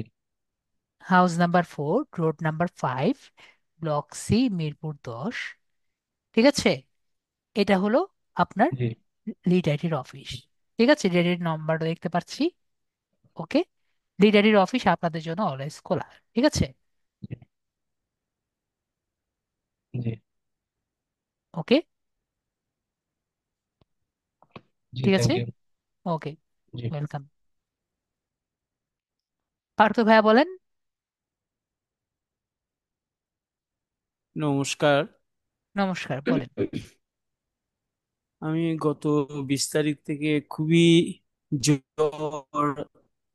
House number 4, road number 5, block C, Mirpur 10, ঠিক আছে? এটা হলো আপনার জি। লিড আইটির অফিস, ঠিক আছে? লিড আইটির নাম্বারটা দেখতে পাচ্ছি। ওকে, লিড আইটির অফিস আপনাদের জন্য অলওয়েজ খোলা, ঠিক আছে? জি। জি। ওকে, জি, ঠিক আছে। Thank you. ওকে, জি। ওয়েলকাম। পার্থ ভাইয়া বলেন। নমস্কার। নমস্কার, বলেন। আমি গত 20 তারিখ থেকে খুবই জ্বর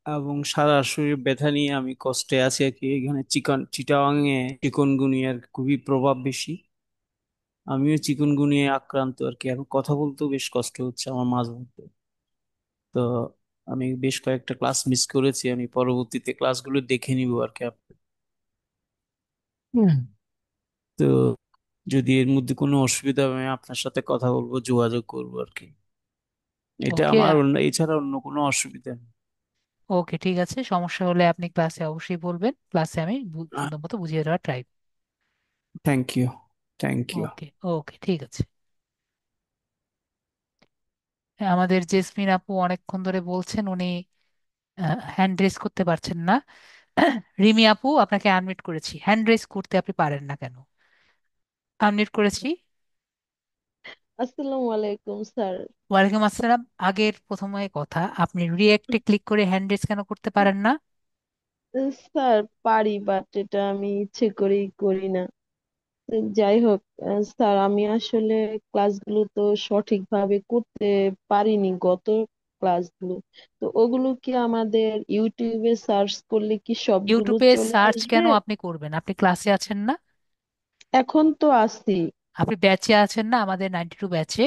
এবং সারা শরীর ব্যথা নিয়ে আমি কষ্টে আছি আর কি। এখানে চিটাগাং এ চিকনগুনিয়ার খুবই প্রভাব বেশি। আমিও চিকনগুনিয়ায় আক্রান্ত আর কি। এখন কথা বলতেও বেশ কষ্ট হচ্ছে আমার মাঝে মধ্যে। তো আমি বেশ কয়েকটা ক্লাস মিস করেছি, আমি পরবর্তীতে ক্লাসগুলো দেখে নিব আর কি হুম। তো যদি এর মধ্যে কোনো অসুবিধা হয় আমি আপনার সাথে কথা বলবো, যোগাযোগ করবো আর কি। এটা ওকে, আমার অন্য, এছাড়া অন্য কোনো অসুবিধা নেই। ওকে, ঠিক আছে। সমস্যা হলে আপনি ক্লাসে অবশ্যই বলবেন, ক্লাসে আমি সুন্দর মতো বুঝিয়ে দেওয়ার try. Thank you. Thank you. Okay, okay, ঠিক আছে। হ্যাঁ, আমাদের জেসমিন আপু অনেকক্ষণ ধরে বলছেন উনি হ্যান্ড রেজ করতে পারছেন না। রিমি আপু, আপনাকে আনমিউট করেছি, হ্যান্ড রেজ করতে আপনি পারেন না কেন? আনমিউট করেছি। আসসালামু আলাইকুম স্যার। ওয়ালাইকুম আসসালাম। আগের প্রথমে কথা, আপনি রিয়েক্টে ক্লিক করে হ্যান্ড রেজ কেন করতে পারেন না? স্যার পারি, বাট এটা আমি ইচ্ছে করেই করি না। যাই হোক, স্যার আমি আসলে ক্লাসগুলো তো সঠিকভাবে করতে পারিনি, গত ক্লাসগুলো। তো ওগুলো কি আমাদের ইউটিউবে সার্চ করলে কি সবগুলো ইউটিউবে চলে সার্চ আসবে? কেন আপনি করবেন? আপনি ক্লাসে আছেন না? এখন তো আছি। আপনি ব্যাচে আছেন না, আমাদের 92 ব্যাচে?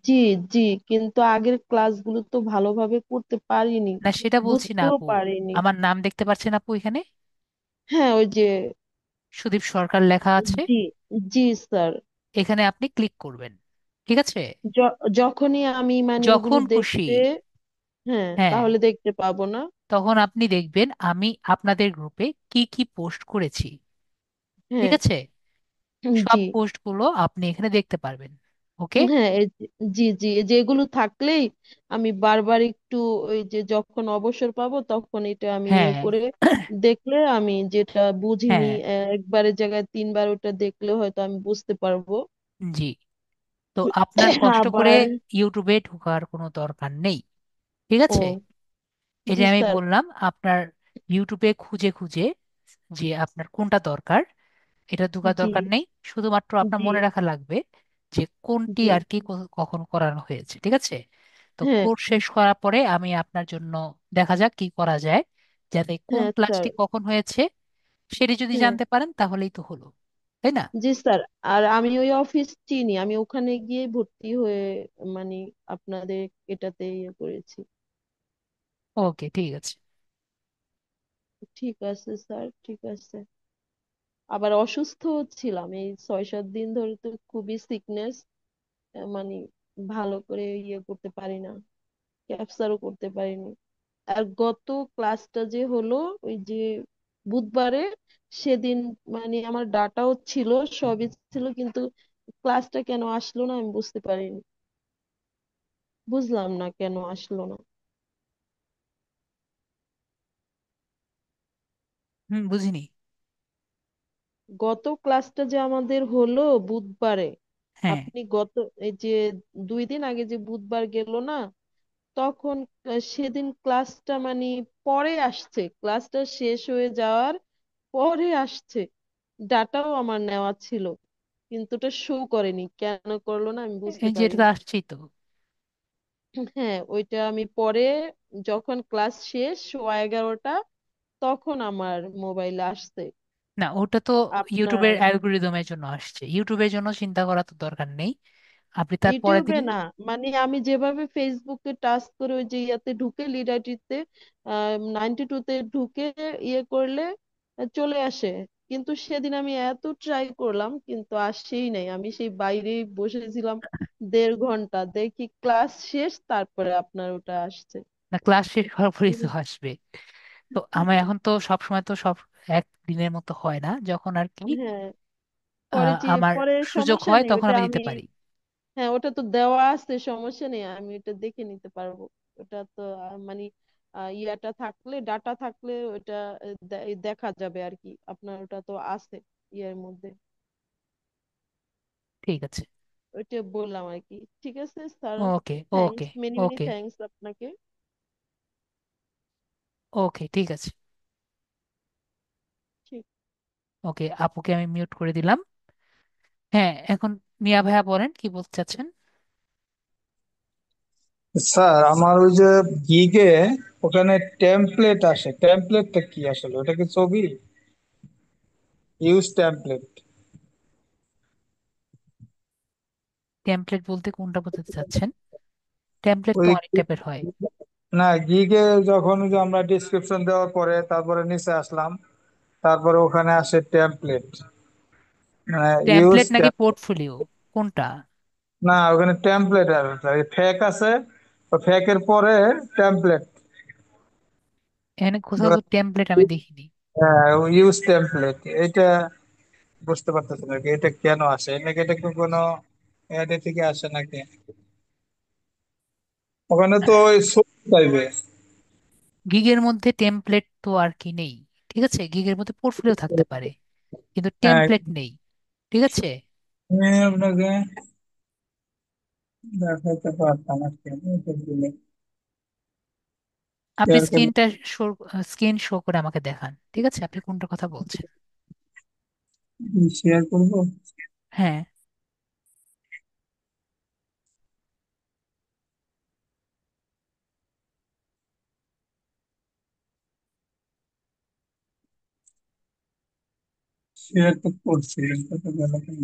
জি, জি, কিন্তু আগের ক্লাসগুলো তো ভালোভাবে করতে পারিনি, না, সেটা বলছি না বুঝতেও আপু। পারিনি। আমার নাম দেখতে পাচ্ছেন আপু এখানে? হ্যাঁ, ওই যে। সুদীপ সরকার লেখা আছে। জি, জি স্যার। এখানে আপনি ক্লিক করবেন, ঠিক আছে? যখনই আমি মানে ওগুলো যখন খুশি, দেখতে, হ্যাঁ, হ্যাঁ, তাহলে দেখতে পাবো না? তখন আপনি দেখবেন আমি আপনাদের গ্রুপে কি কি পোস্ট করেছি, ঠিক হ্যাঁ। আছে? সব জি। পোস্টগুলো আপনি এখানে দেখতে পারবেন। ওকে, হ্যাঁ, জি, জি, যেগুলো থাকলেই আমি বারবার একটু ওই যে যখন অবসর পাবো তখন এটা আমি ইয়ে হ্যাঁ, করে দেখলে, আমি যেটা বুঝিনি হ্যাঁ, একবারের জায়গায় তিনবার ওটা দেখলে হয়তো আমি বুঝতে পারবো। জি। তো আপনার কষ্ট করে আবার। ইউটিউবে ঢোকার কোনো দরকার নেই, ঠিক ও। আছে? এটা জি আমি স্যার। বললাম আপনার ইউটিউবে খুঁজে খুঁজে যে আপনার কোনটা দরকার, এটা ঢোকার জি, দরকার নেই। শুধুমাত্র আপনার জি, মনে রাখা লাগবে যে কোনটি জি। আর কি কখন করানো হয়েছে, ঠিক আছে? তো হ্যাঁ, কোর্স শেষ করার পরে আমি আপনার জন্য দেখা যাক কি করা যায়, যাতে কোন হ্যাঁ স্যার। ক্লাসটি কখন হয়েছে সেটি যদি হ্যাঁ। জানতে পারেন তাহলেই তো হলো, তাই না? জি স্যার। আর আমি ওই অফিস চিনি, আমি ওখানে গিয়ে ভর্তি হয়ে মানে আপনাদের এটাতে ইয়ে করেছি। ওকে, ঠিক আছে। ঠিক আছে স্যার, ঠিক আছে। আবার অসুস্থ ছিলাম এই 6-7 দিন ধরে, তো খুবই সিকনেস, মানে ভালো করে ইয়ে করতে পারি না, ক্যাপচারও করতে পারিনি। আর গত ক্লাসটা যে হলো ওই যে বুধবারে, সেদিন মানে আমার ডাটাও ছিল, সবই ছিল, কিন্তু ক্লাসটা কেন আসলো না আমি বুঝতে পারিনি, বুঝলাম না কেন আসলো না। হুম, বুঝিনি। গত ক্লাসটা যে আমাদের হলো বুধবারে, হ্যাঁ, আপনি গত এই যে 2 দিন আগে যে বুধবার গেল না, তখন সেদিন ক্লাসটা মানে পরে আসছে, ক্লাসটা শেষ হয়ে যাওয়ার পরে আসছে, ডাটাও আমার নেওয়া ছিল। কিন্তু ওটা শো করেনি, কেন করলো না আমি বুঝতে এই যে এটা পারিনি। তো আসছেই তো। হ্যাঁ, ওইটা আমি পরে যখন ক্লাস শেষ 11:15 তখন আমার মোবাইলে আসছে। না, ওটা তো আপনার ইউটিউবের অ্যালগোরিদমের জন্য আসছে, ইউটিউবের জন্য চিন্তা করা তো দরকার নেই। আপনি তার পরের ইউটিউবে দিন। না, মানে আমি যেভাবে ফেসবুকে টাচ করে ওই যে ইয়াতে ঢুকে লিড আইডিতে 92-তে ঢুকে ইয়ে করলে চলে আসে। কিন্তু সেদিন আমি এত ট্রাই করলাম কিন্তু আসেই নাই, আমি সেই বাইরেই বসেছিলাম 1.5 ঘন্টা, দেখি ক্লাস শেষ তারপরে আপনার ওটা আসছে। না, ক্লাস শেষ হওয়ার পরেই তো আসবে। তো আমার এখন তো সব সময় তো সব একদিনের মতো হয় না, যখন আর কি হ্যাঁ, পরে যে আমার পরে সুযোগ সমস্যা হয় নেই, তখন ওটা আমি আমি, দিতে পারি। হ্যাঁ ওটা তো দেওয়া আছে, সমস্যা নেই, আমি এটা দেখে নিতে পারবো। ওটা তো মানে ইয়াটা থাকলে, ডাটা থাকলে ওটা দেখা যাবে আর কি, আপনার ওটা তো আছে ইয়ের মধ্যে। ঠিক আছে। ওইটা বললাম আর কি। ঠিক আছে স্যার, ওকে, থ্যাঙ্কস, ওকে, মেনি মেনি ওকে, থ্যাঙ্কস আপনাকে। ওকে, ঠিক আছে। ঠিক। ওকে, আপুকে আমি মিউট করে দিলাম। হ্যাঁ, এখন মিয়া ভাইয়া বলেন কি বলতে চাচ্ছেন। স্যার আমার ওই যে গিগে ওখানে টেমপ্লেট আসে, টেমপ্লেটটা কি আসলে, ওটা কি ছবি? Use template. টেমপ্লেট বলতে কোনটা বোঝাতে চাচ্ছেন? টেমপ্লেট তো ওই অনেক টাইপের হয়। না, গিগে যখন ওই যে আমরা ডিসক্রিপশন দেওয়ার পরে তারপরে নিচে আসলাম, তারপরে ওখানে আসে টেমপ্লেট, মানে ইউজ। টেমপ্লেট নাকি পোর্টফোলিও, কোনটা? না, ওখানে টেমপ্লেট আর ফেক আছে, তো ফেকের পরে টেমপ্লেট। এখানে কোথাও তো টেমপ্লেট আমি দেখিনি। ইউজ টেমপ্লেট এটা বুঝতে পারতেছি না এটা কেন আসে, নাকি এটা কি কোনো অ্যাড থেকে আসে নাকি? ওখানে তো ওই ছবি চাইবে। গিগের মধ্যে টেমপ্লেট তো আর কি নেই। ঠিক আছে, গিগের মধ্যে পোর্টফোলিও থাকতে পারে, কিন্তু হ্যাঁ, টেমপ্লেট নেই। ঠিক আছে। আমি আপনাকে দেখাতে পারতাম আর কি, এটা দিলে আপনি শেয়ার করে স্ক্রিনটা শো, স্ক্রিন শো করে আমাকে দেখান, ঠিক আছে, আপনি কোনটা কথা বলছেন। শেয়ার করবো। হ্যাঁ। শেয়ার তো করছি, এটা তো গেল কেন?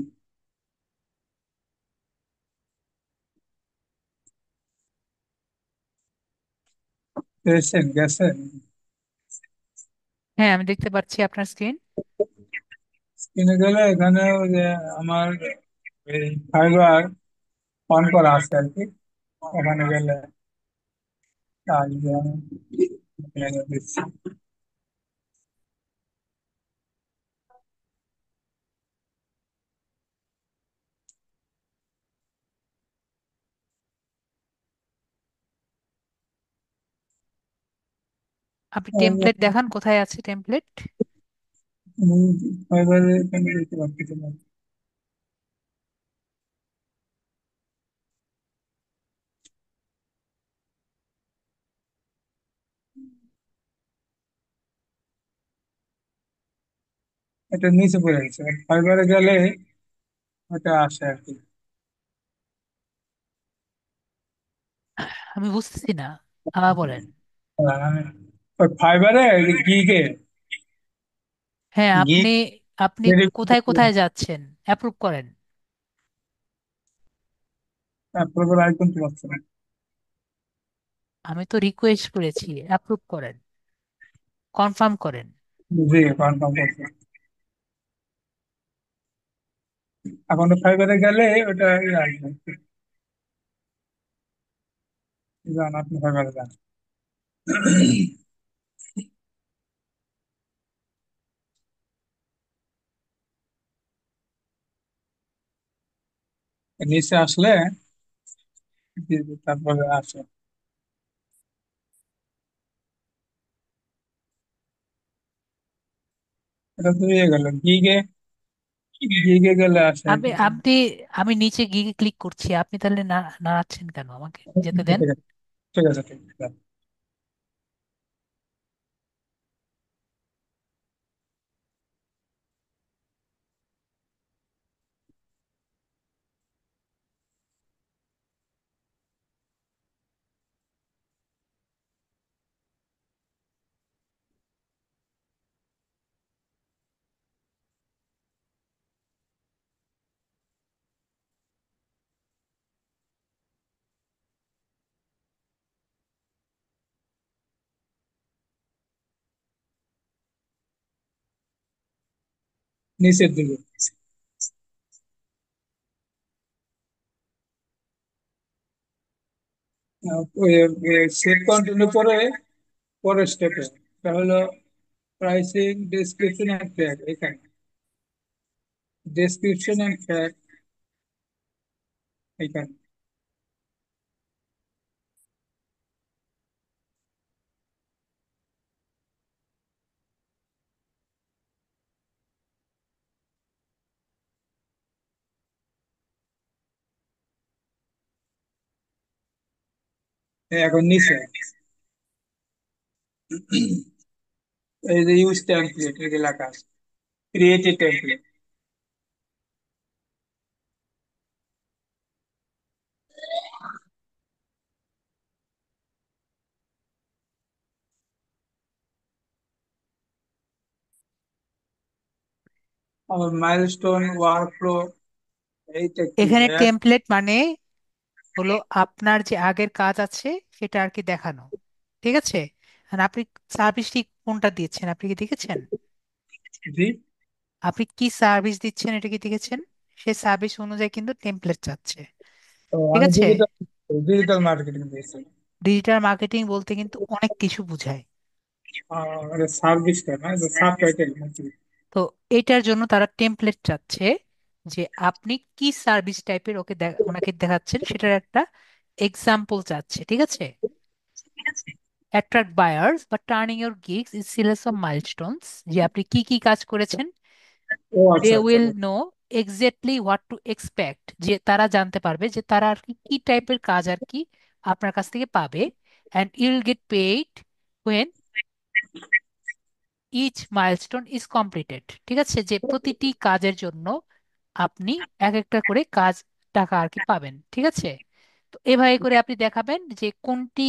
পেয়েছেন, গেছেন? হ্যাঁ, আমি দেখতে পাচ্ছি আপনার স্ক্রিন। স্ক্রিনে গেলে এখানে ওই যে আমার এই ফাইবার অন করা আছে আর কি, ওখানে গেলে আসবে। আমি এখানে দিচ্ছি। আপনি টেমপ্লেট দেখান, কোথায় আছে টেমপ্লেট? ফাইবারে এখানে দেখতে পাচ্ছি না। এটা নিচে পড়ে গেছে, ফাইবারে গেলে এটা আসে আর কি। আমি বুঝতেছি না, আবার বলেন। আমি ওই ফাইবারে গিগে হ্যাঁ, গিগ আপনি আপনি কোথায় কোথায় যাচ্ছেন অ্যাপ্রুভ করেন। তারপর আইকন তো পাচ্ছি না। আমি তো রিকোয়েস্ট করেছি, অ্যাপ্রুভ করেন, কনফার্ম করেন। জি, কনফার্ম করছি। এখন ফাইবারে গেলে ওটা আসবে। যান, আপনি ফাইবারে যান। নিচে আসলে জি, জি, তারপরে আসে। এটা তো ইয়ে গেল গিগে, গিগে গেলে আসে আর আপনি কি। আপনি আমি নিচে গিয়ে ক্লিক করছি, আপনি তাহলে না নাড়াচ্ছেন কেন, আমাকে যেতে দেন। ঠিক আছে, ঠিক আছে, ঠিক আছে। নিচের দিকে। সেট কন্টিনিউ পরে পরের স্টেপে তাহলে প্রাইসিং ডেসক্রিপশন এন্ড ট্যাগ, এখানে ডেসক্রিপশন এন্ড ট্যাগ এখানে। এখন নিচে এই যে ইউজ টেমপ্লেট এই যে লেখা আছে, ক্রিয়েট এ টেমপ্লেট। আমার মাইলস্টোন ওয়ার্কফ্লো, এইটা কি এখানে এক? টেমপ্লেট মানে হলো আপনার যে আগের কাজ আছে সেটা আর কি দেখানো, ঠিক আছে? আর আপনি সার্ভিসটি কোনটা দিয়েছেন আপনি কি দেখেছেন? জি। আপনি কি সার্ভিস দিচ্ছেন এটা কি দেখেছেন? সেই সার্ভিস অনুযায়ী কিন্তু টেমপ্লেট চাচ্ছে, তো ঠিক আমি আছে? ডিজিটাল ডিজিটাল মার্কেটিং দিয়েছি। ডিজিটাল মার্কেটিং বলতে কিন্তু অনেক কিছু বোঝায়। সার্ভিসটা না, সাব টাইটেল নাকি? তো এটার জন্য তারা টেমপ্লেট চাচ্ছে, যে আপনি কি সার্ভিস টাইপের ওনাকে দেখাচ্ছেন সেটার একটা এক্সাম্পল চাচ্ছে, ঠিক আছে? অ্যাট্রাক্ট বায়ার্স বা turning your gigs is sales of milestones, যে আপনি কি কি কাজ করেছেন। ও দে আচ্ছা আচ্ছা। Will no exactly what to expect, যে তারা জানতে পারবে যে তারা আর কি কি টাইপের কাজ আর কি আপনার কাছ থেকে পাবে। And you'll get paid when each milestone is completed, ঠিক আছে? যে প্রতিটি কাজের জন্য আপনি এক একটা করে কাজ টাকা আর কি পাবেন, ঠিক আছে? তো এভাবে করে আপনি দেখাবেন যে কোনটি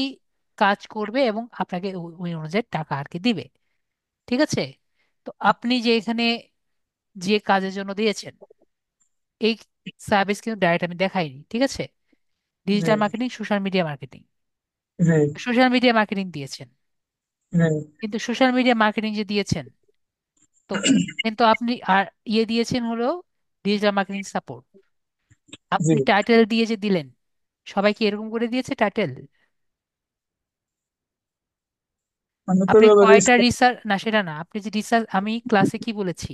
কাজ করবে এবং আপনাকে ওই অনুযায়ী টাকা আর কি দিবে, ঠিক আছে? তো আপনি যে এখানে যে কাজের জন্য দিয়েছেন এই সার্ভিস কিন্তু ডাইরেক্ট আমি দেখাইনি, ঠিক আছে? জি digital marketing, social media marketing, জি সোশ্যাল মিডিয়া মার্কেটিং দিয়েছেন। জি কিন্তু সোশ্যাল মিডিয়া মার্কেটিং যে দিয়েছেন, তো কিন্তু আপনি আর দিয়েছেন হলো ডিজিটাল মার্কেটিং সাপোর্ট। জি। আপনি টাইটেল দিয়ে যে দিলেন, সবাই কি এরকম করে দিয়েছে টাইটেল? আমি তো আপনি এভাবে কয়টা রিসার্চ, না সেটা না, আপনি যে রিসার্চ, আমি ক্লাসে কি বলেছি,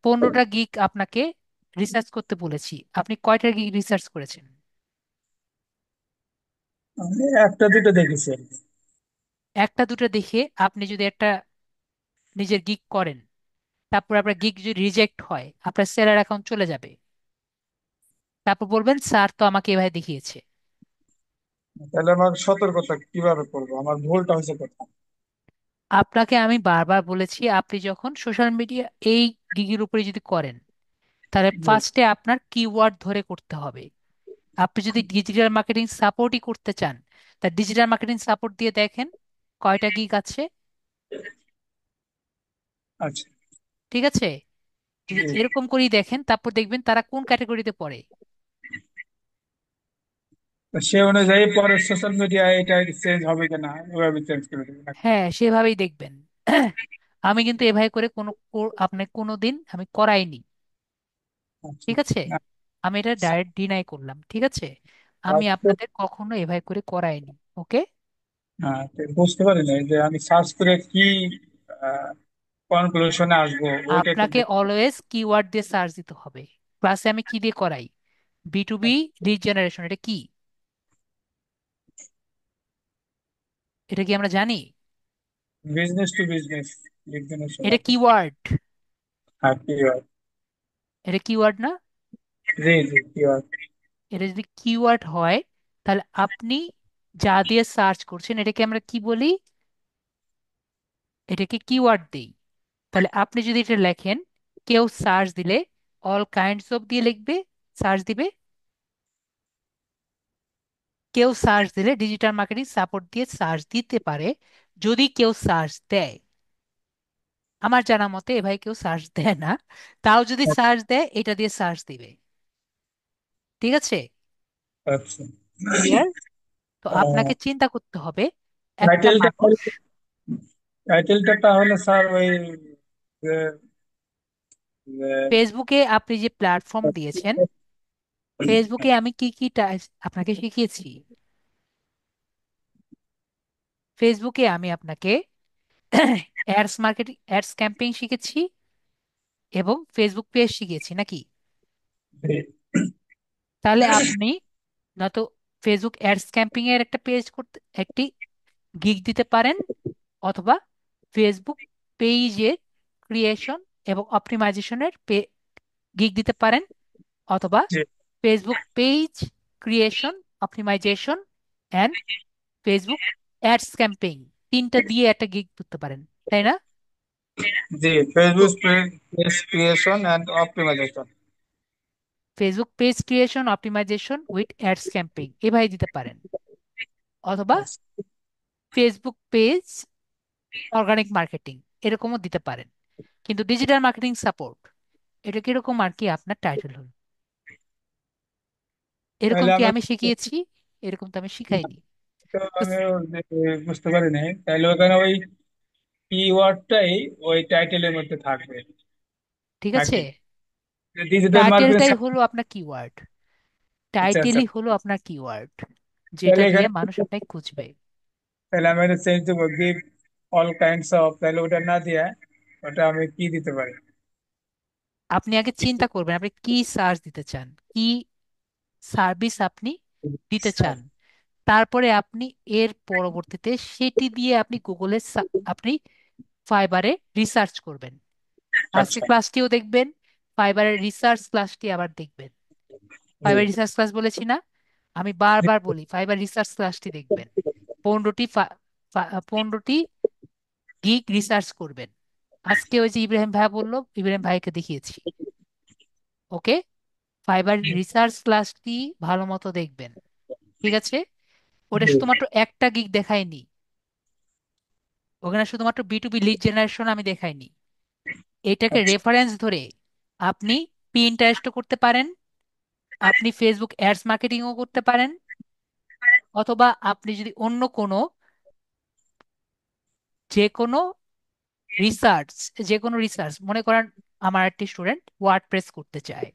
15টা গিগ আপনাকে রিসার্চ করতে বলেছি, আপনি কয়টা গিগ রিসার্চ করেছেন? আমি একটা দুটো দেখেছি আর কি। একটা দুটো দেখে আপনি যদি একটা নিজের গিগ করেন, তারপর আপনার গিগ যদি রিজেক্ট হয় আপনার সেলার অ্যাকাউন্ট চলে যাবে, তারপর বলবেন স্যার তো আমাকে এভাবে দেখিয়েছে। তাহলে আমার সতর্কতা কিভাবে করবো, আমার ভুলটা হয়েছে কোথায়? আপনাকে আমি বারবার বলেছি আপনি যখন সোশ্যাল মিডিয়া এই গিগের উপরে যদি করেন তাহলে জি ফার্স্টে আপনার কিওয়ার্ড ধরে করতে হবে। আপনি যদি ডিজিটাল মার্কেটিং সাপোর্টই করতে চান তা ডিজিটাল মার্কেটিং সাপোর্ট দিয়ে দেখেন কয়টা গিগ আছে, আচ্ছা। ঠিক আছে? যদি জি। এরকম করেই দেখেন তারপর দেখবেন তারা কোন ক্যাটাগরিতে পড়ে। তো সে অনুযায়ী পরে সোশ্যাল মিডিয়া এটা চেঞ্জ হবে কিনা ওভাবে চেঞ্জ করে দেবে নাকি? হ্যাঁ সেভাবেই দেখবেন। আমি কিন্তু এভাবে করে আপনি কোনো দিন আমি করাইনি, আচ্ছা। ঠিক আছে? না, আমি এটা ডাইরেক্ট ডিনাই করলাম, ঠিক আছে? আমি আজকে আপনাদের কখনো এভাবে করে করাইনি, ওকে? তো বুঝতে পারি না যে আমি সার্চ করে কি কনক্লুশনে আসবো, ওইটা একটু আপনাকে দেখতে। অলওয়েজ কিওয়ার্ড দিয়ে সার্চ দিতে হবে। ক্লাসে আমি কি দিয়ে করাই? বি লিড জেনারেশন, এটা কি? এটা কি আমরা জানি? বিজনেস টু বিজনেস লিখবেন এটা শোনাতে। কিওয়ার্ড, আর কি হয়? এটা কিওয়ার্ড না? জি জি কি হয়? এটা যদি কিওয়ার্ড হয় তাহলে আপনি যা দিয়ে সার্চ করছেন এটাকে আমরা কি বলি? এটাকে কিওয়ার্ড দেই। তাহলে আপনি যদি এটা লেখেন, কেউ সার্চ দিলে অল কাইন্ডস অফ দিয়ে লিখবে, সার্চ দিবে। কেউ সার্চ দিলে ডিজিটাল মার্কেটিং সাপোর্ট দিয়ে সার্চ দিতে পারে, যদি কেউ সার্চ দেয়। আমার জানা মতে এভাবে কেউ সার্চ দেয় না, তাও যদি সার্চ দেয় এটা দিয়ে সার্চ দিবে, ঠিক আছে? আচ্ছা। ক্লিয়ার? তো আপনাকে চিন্তা করতে হবে একটা টাইটেলটা মানুষ। টাইটেলটা তাহলে স্যার ওই ফেসবুকে আপনি যে প্ল্যাটফর্ম দিয়েছেন, ফেসবুকে আমি কি কি আপনাকে শিখিয়েছি? ফেসবুকে আমি আপনাকে অ্যাডস ক্যাম্পেইন শিখেছি এবং ফেসবুক পেজ শিখিয়েছি নাকি? তাহলে আপনি নয়তো ফেসবুক অ্যাডস ক্যাম্পেইন এর একটা পেজ করতে, একটি গিগ দিতে পারেন, অথবা ফেসবুক পেজের ক্রিয়েশন এবং অপটিমাইজেশনের গিগ দিতে পারেন, অথবা জি Facebook page creation, optimisation and Facebook ads campaign, তিনটা দিয়ে একটা গিগ করতে পারেন, তাই না? জি তো Facebook page creation and optimisation. Facebook page creation optimisation with ads campaign এভাবে দিতে পারেন, অথবা ফেসবুক পেজ অর্গানিক মার্কেটিং এরকমও দিতে পারেন। কিন্তু ডিজিটাল মার্কেটিং সাপোর্ট, এটা কিরকম আর কি আপনার টাইটেল হলো? এরকম তাহলে কি আমি আমি শিখিয়েছি? এরকম তো আমি শিখাইনি। তো তো আমি বুঝতে পারি নাই, তাহলে ওখানে ওই কিওয়ার্ডটাই ওই টাইটেলের মধ্যে থাকবে ঠিক আছে, নাকি? Digital marketing. টাইটেলটাই হলো আপনার কিওয়ার্ড, আচ্ছা আচ্ছা, টাইটেলই হলো আপনার কিওয়ার্ড, যেটা তাহলে দিয়ে এখানে মানুষ আপনাকে খুঁজবে। তাহলে আমি চেঞ্জ দেবো গিভ অল কাইন্ডস অফ, তাহলে ওটা না দিয়ে ওটা আমি কি দিতে পারি? আপনি আগে চিন্তা করবেন আপনি কি সার্চ দিতে চান, কি সার্ভিস আপনি দিতে চান। তারপরে আপনি এর পরবর্তীতে সেটি দিয়ে আপনি গুগলে আপনি ফাইবারে রিসার্চ করবেন। আজকে আচ্ছা। ক্লাসটিও দেখবেন, ফাইবারের রিসার্চ ক্লাসটি আবার দেখবেন। জি ফাইবার রিসার্চ ক্লাস বলেছি না? আমি বারবার বলি ফাইবার রিসার্চ ক্লাসটি দেখবেন। 15টি 15টি গিগ রিসার্চ করবেন। আজকে ওই যে ইব্রাহিম ভাই বললো, ইব্রাহিম ভাইকে দেখিয়েছি। ওকে, ফাইবার রিসার্চ ক্লাসটি ভালো মতো দেখবেন, ঠিক আছে? ওটা জি শুধুমাত্র একটা গিগ দেখায়নি, ওখানে শুধুমাত্র বি লিড জেনারেশন আমি দেখাইনি। এটাকে আচ্ছা রেফারেন্স ধরে আপনি পিন্টারেস্টও করতে পারেন, আপনি ফেসবুক অ্যাডস মার্কেটিংও করতে পারেন, অথবা আপনি যদি অন্য কোনো, যে কোনো রিসার্চ, যে কোনো রিসার্চ মনে করেন, আমার একটি স্টুডেন্ট ওয়ার্ডপ্রেস করতে চায়,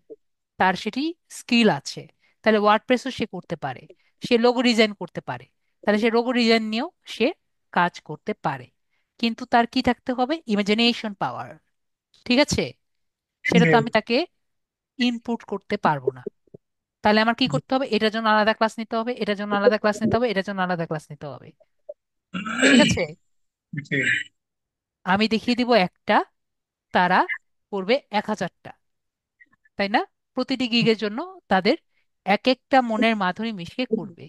তার সেটি স্কিল আছে, তাহলে ওয়ার্ডপ্রেসও সে করতে পারে। সে লোগো ডিজাইন করতে পারে, তাহলে সে লোগো ডিজাইন নিয়েও সে কাজ করতে পারে। কিন্তু তার কি থাকতে হবে? ইমাজিনেশন পাওয়ার, ঠিক আছে? সেটা জি তো আমি তাকে ইনপুট করতে পারবো না। তাহলে আমার কি করতে হবে? এটার জন্য আলাদা ক্লাস নিতে হবে, এটার জন্য আলাদা ক্লাস নিতে হবে, এটার জন্য আলাদা ক্লাস নিতে হবে, ঠিক আছে? জি আমি দেখিয়ে দিব একটা, তারা করবে 1000টা, তাই না? প্রতিটি গিগের জন্য তাদের এক একটা মনের মাধুরী মিশিয়ে করবে,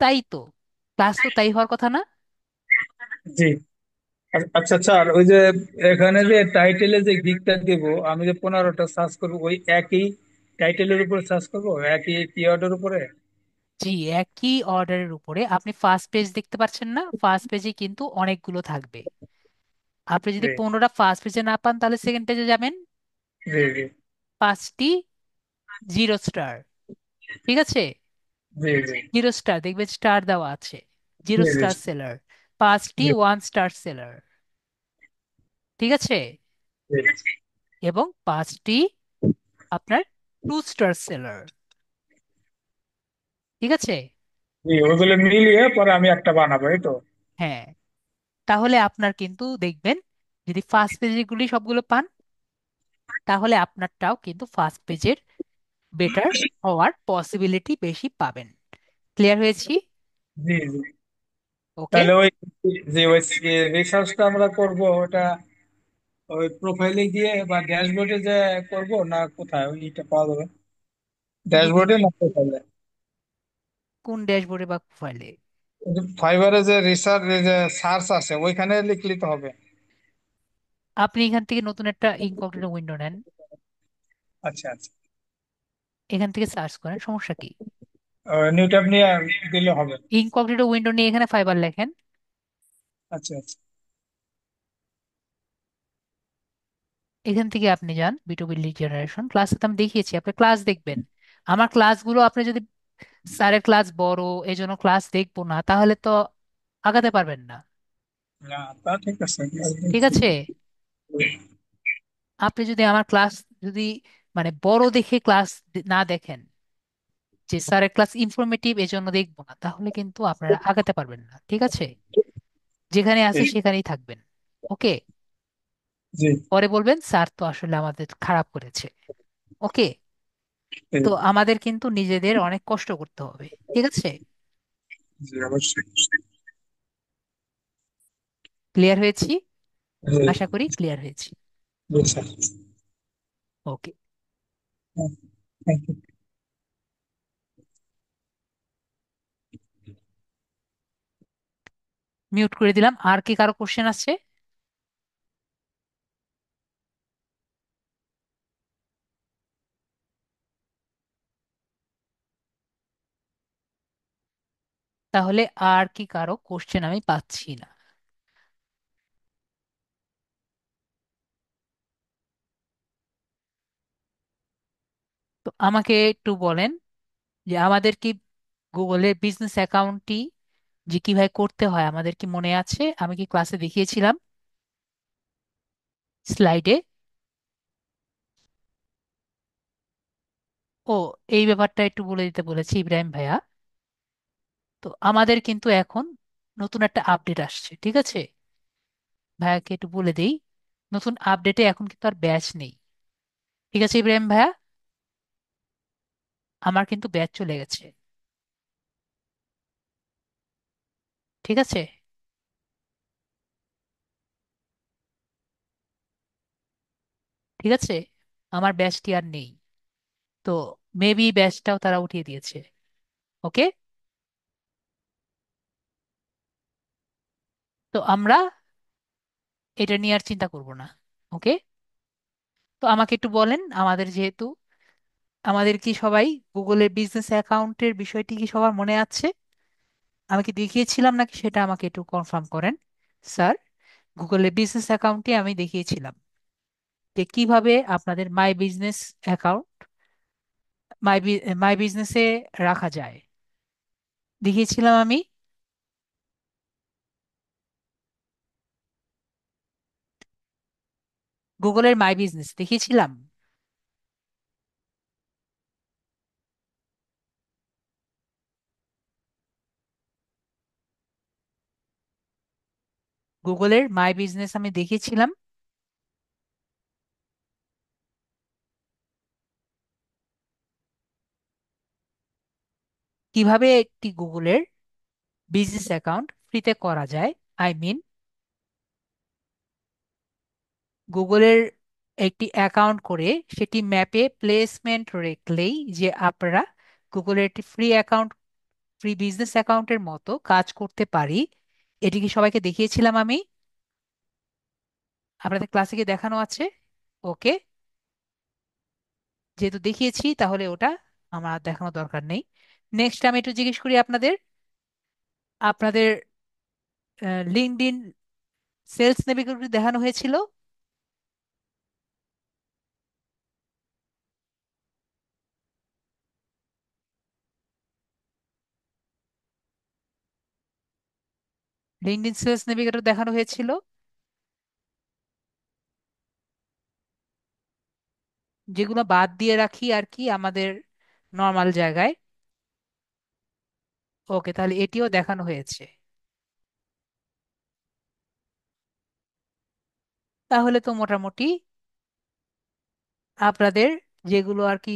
তাই তো ক্লাস তো তাই হওয়ার কথা না? জি। আচ্ছা স্যার, ওই যে এখানে যে টাইটেলে যে গিকটা দিব, আমি যে 15টা সার্চ করবো, ওই একই টাইটেলের উপরে সার্চ করবো, একই কিওয়ার্ডের উপরে? জি, একই অর্ডারের উপরে। আপনি ফার্স্ট পেজ দেখতে পাচ্ছেন না? ফার্স্ট পেজে কিন্তু অনেকগুলো থাকবে। আপনি যদি জি 15টা ফার্স্ট পেজে না পান তাহলে সেকেন্ড পেজে যাবেন, জি জি 5টি 0 স্টার, ঠিক আছে? জি জি 0 স্টার দেখবে, স্টার দেওয়া আছে, জি জিরো জি স্টার সেলার। 5টি জি 1 স্টার সেলার, ঠিক আছে? জি এবং 5টি আপনার 2 স্টার সেলার, ঠিক আছে? জি, ওগুলো মিলিয়ে পরে আমি একটা বানাবো, এই তো? হ্যাঁ, তাহলে আপনার কিন্তু দেখবেন, যদি ফার্স্ট পেজগুলি সবগুলো পান, তাহলে আপনারটাও কিন্তু ফার্স্ট পেজের বেটার হওয়ার পসিবিলিটি বেশি পাবেন। ক্লিয়ার হয়েছি? জি জি। ওকে। তাহলে ওই যে ওই রিসার্চটা আমরা করব, ওটা ওই প্রোফাইলে গিয়ে বা ড্যাশবোর্ডে যে করব, না কোথায় ওইটা পাওয়া যাবে? ড্যাশবোর্ডে বুঝিনি, না প্রোফাইলে? কোন ড্যাশবোর্ডে বা ফাইলে? ফাইবারে যে রিসার্চ যে সার্চ আছে ওইখানে লিখলে তো হবে? আপনি এখান থেকে নতুন একটা ইনকগনিটো উইন্ডো নেন, আচ্ছা আচ্ছা, এখান থেকে সার্চ করেন, সমস্যা কি? নিউ ট্যাব নিয়ে দিলে হবে? ইনকগনিটো উইন্ডো নিয়ে এখানে ফাইবার লেখেন। আচ্ছা আচ্ছা। এখান থেকে আপনি যান বি লিড জেনারেশন ক্লাসে, তো আমি দেখিয়েছি, আপনি ক্লাস দেখবেন। আমার ক্লাসগুলো আপনি যদি, স্যারের ক্লাস বড় এজন্য ক্লাস দেখবো না, তাহলে তো আগাতে পারবেন না, না তা ঠিক আছে, ঠিক আছে? আপনি যদি আমার ক্লাস যদি মানে বড় দেখে ক্লাস না দেখেন, যে স্যারের ক্লাস ইনফরমেটিভ এজন্য দেখবো না, তাহলে কিন্তু আপনারা আগাতে পারবেন না। ঠিক আছে? যেখানে আছে ঠিক। সেখানেই থাকবেন। ওকে? জি। পরে বলবেন স্যার তো আসলে আমাদের খারাপ করেছে। ওকে? তো ঠিক। আমাদের কিন্তু নিজেদের অনেক কষ্ট করতে হবে। ঠিক আছে? জি, অবশ্যই। ক্লিয়ার হয়েছি? জি। আশা করি ক্লিয়ার হয়েছি। জি sir. Okay, thank you. Mute করে দিলাম। আর কি কারো কোশ্চেন আছে? তাহলে আর কি কারো কোশ্চেন আমি পাচ্ছি না। তো আমাকে একটু বলেন যে আমাদের কি গুগলের বিজনেস অ্যাকাউন্টটি যে কিভাবে করতে হয় আমাদের কি মনে আছে? আমি কি ক্লাসে দেখিয়েছিলাম স্লাইডে? ও, এই ব্যাপারটা একটু বলে দিতে বলেছি ইব্রাহিম ভাইয়া। তো আমাদের কিন্তু এখন নতুন একটা আপডেট আসছে। ঠিক আছে? ভাইয়াকে একটু বলে দেই, নতুন আপডেটে এখন কিন্তু আর ব্যাচ নেই। ঠিক আছে ইব্রাহিম ভাইয়া? আমার কিন্তু ব্যাচ চলে গেছে। ঠিক আছে? ঠিক আছে, আমার ব্যাচটি আর নেই। তো মেবি ব্যাচটাও তারা উঠিয়ে দিয়েছে। ওকে? তো আমরা এটা নিয়ে আর চিন্তা করব না। ওকে? তো আমাকে একটু বলেন, আমাদের যেহেতু আমাদের কি সবাই গুগলের বিজনেস অ্যাকাউন্টের বিষয়টি কি সবার মনে আছে? আমি কি দেখিয়েছিলাম নাকি সেটা আমাকে একটু কনফার্ম করেন। স্যার, গুগলের বিজনেস অ্যাকাউন্টে আমি দেখিয়েছিলাম যে কিভাবে আপনাদের মাই বিজনেস অ্যাকাউন্ট মাই বিজনেসে রাখা যায়। দেখিয়েছিলাম আমি গুগলের মাই বিজনেস দেখিয়েছিলাম। গুগলের মাই বিজনেস আমি দেখিয়েছিলাম। কিভাবে একটি গুগলের বিজনেস অ্যাকাউন্ট ফ্রিতে করা যায়। আই মিন, গুগলের একটি অ্যাকাউন্ট করে সেটি ম্যাপে প্লেসমেন্ট রাখলেই যে আপনারা গুগলের একটি ফ্রি অ্যাকাউন্ট, ফ্রি বিজনেস অ্যাকাউন্টের মতো কাজ করতে পারি। এটি কি সবাইকে দেখিয়েছিলাম আমি? আপনাদের ক্লাসে কি দেখানো আছে? ওকে, যেহেতু দেখিয়েছি তাহলে ওটা আমার আর দেখানোর দরকার নেই। নেক্সট আমি একটু জিজ্ঞেস করি আপনাদের, আপনাদের লিঙ্কডইন সেলস নেভিগেটর দেখানো হয়েছিল? লিঙ্কডইন সেলস নেভিগেটর দেখানো হয়েছিল, যেগুলো বাদ দিয়ে রাখি আর কি আমাদের নর্মাল জায়গায়। ওকে, তাহলে এটিও দেখানো হয়েছে। তাহলে তো মোটামুটি আপনাদের যেগুলো আর কি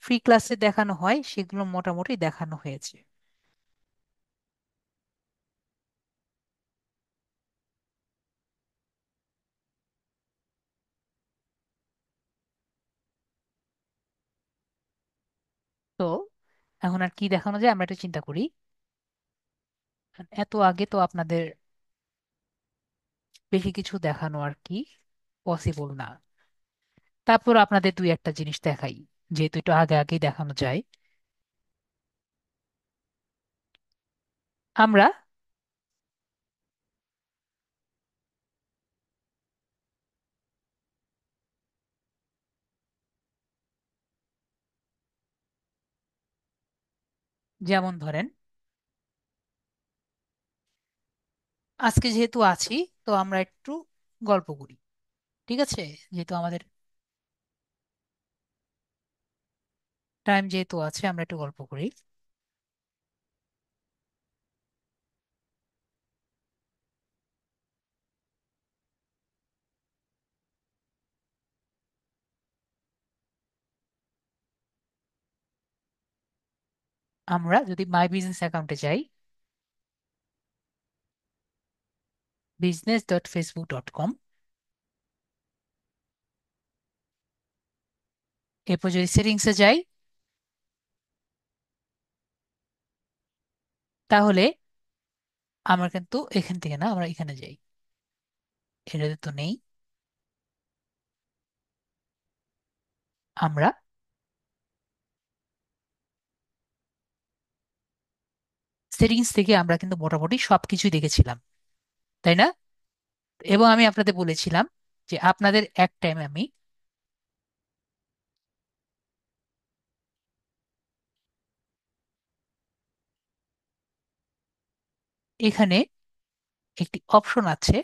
ফ্রি ক্লাসে দেখানো হয় সেগুলো মোটামুটি দেখানো হয়েছে। তো এখন আর কি দেখানো যায় আমরা একটু চিন্তা করি। এত আগে তো আপনাদের বেশি কিছু দেখানো আর কি পসিবল না। তারপর আপনাদের দুই একটা জিনিস দেখাই, যেহেতু একটু আগে আগেই দেখানো যায়। আমরা যেমন ধরেন আজকে যেহেতু আছি, তো আমরা একটু গল্প করি। ঠিক আছে? যেহেতু আমাদের টাইম যেহেতু আছে আমরা একটু গল্প করি। আমরা যদি মাই বিজনেস অ্যাকাউন্টে যাই, business.facebook.com, এরপর যদি সেটিংসে যাই, তাহলে আমরা কিন্তু এখান থেকে না, আমরা এখানে যাই, এটাতে তো নেই। আমরা সেটিংস থেকে আমরা কিন্তু মোটামুটি সবকিছুই দেখেছিলাম, তাই না? এবং আমি আপনাদের বলেছিলাম যে আপনাদের এক টাইম আমি এখানে একটি অপশন আছে,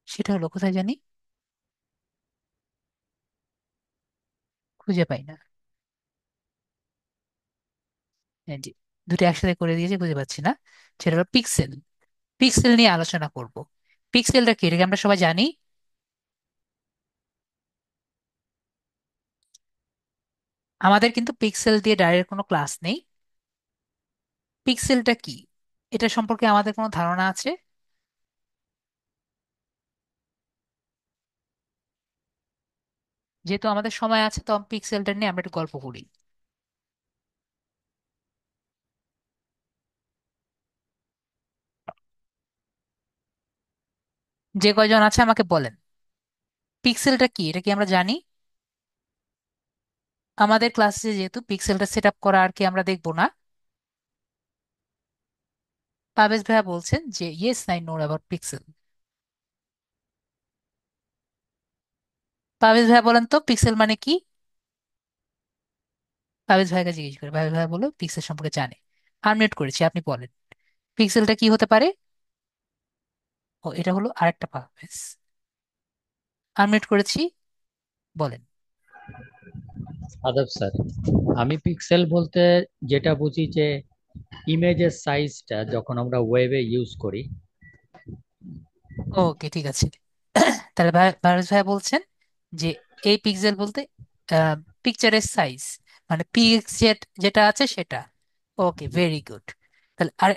সেটা হলো কোথায় জানি, খুঁজে পাই না। এই যে দুটো একসাথে করে দিয়েছে, খুঁজে পাচ্ছি না। সেটা হলো পিক্সেল। পিক্সেল নিয়ে আলোচনা করব। পিক্সেলটা কি, এটাকে আমরা সবাই জানি। আমাদের কিন্তু পিক্সেল দিয়ে ডাইরেক্ট কোনো ক্লাস নেই। পিক্সেলটা কি, এটা সম্পর্কে আমাদের কোনো ধারণা আছে? যেহেতু আমাদের সময় আছে, তো পিক্সেলটা নিয়ে আমরা একটু গল্প করি। যে কয়জন আছে আমাকে বলেন, পিক্সেলটা কি, এটা কি আমরা জানি? আমাদের ক্লাসে যেহেতু পিক্সেলটা সেট আপ করা আর কি আমরা দেখবো না। পাবেশ ভাইয়া বলছেন যে yes I know about pixel. Pabesh ভাইয়া বলেন তো পিক্সেল মানে কি। পাবেশ ভাইকে জিজ্ঞেস করে, পাবেশ ভাইয়া বলো পিক্সেল সম্পর্কে জানে। আনমিউট করেছি, আপনি বলেন পিক্সেলটা কি হতে পারে। ও, এটা হলো আরেকটা পাবেশ। আনমিউট করেছি, বলেন। আদব স্যার, আমি পিক্সেল বলতে যেটা বুঝি যে ইমেজের সাইজটা যখন আমরা ওয়েবে ইউজ করি। ওকে, ঠিক আছে। তাহলে পাবেশ ভাইয়া বলছেন যে এই পিক্সেল বলতে পিকচারের সাইজ, মানে পিক্সেল যেটা আছে সেটা। ওকে, ভেরি গুড। তাহলে আর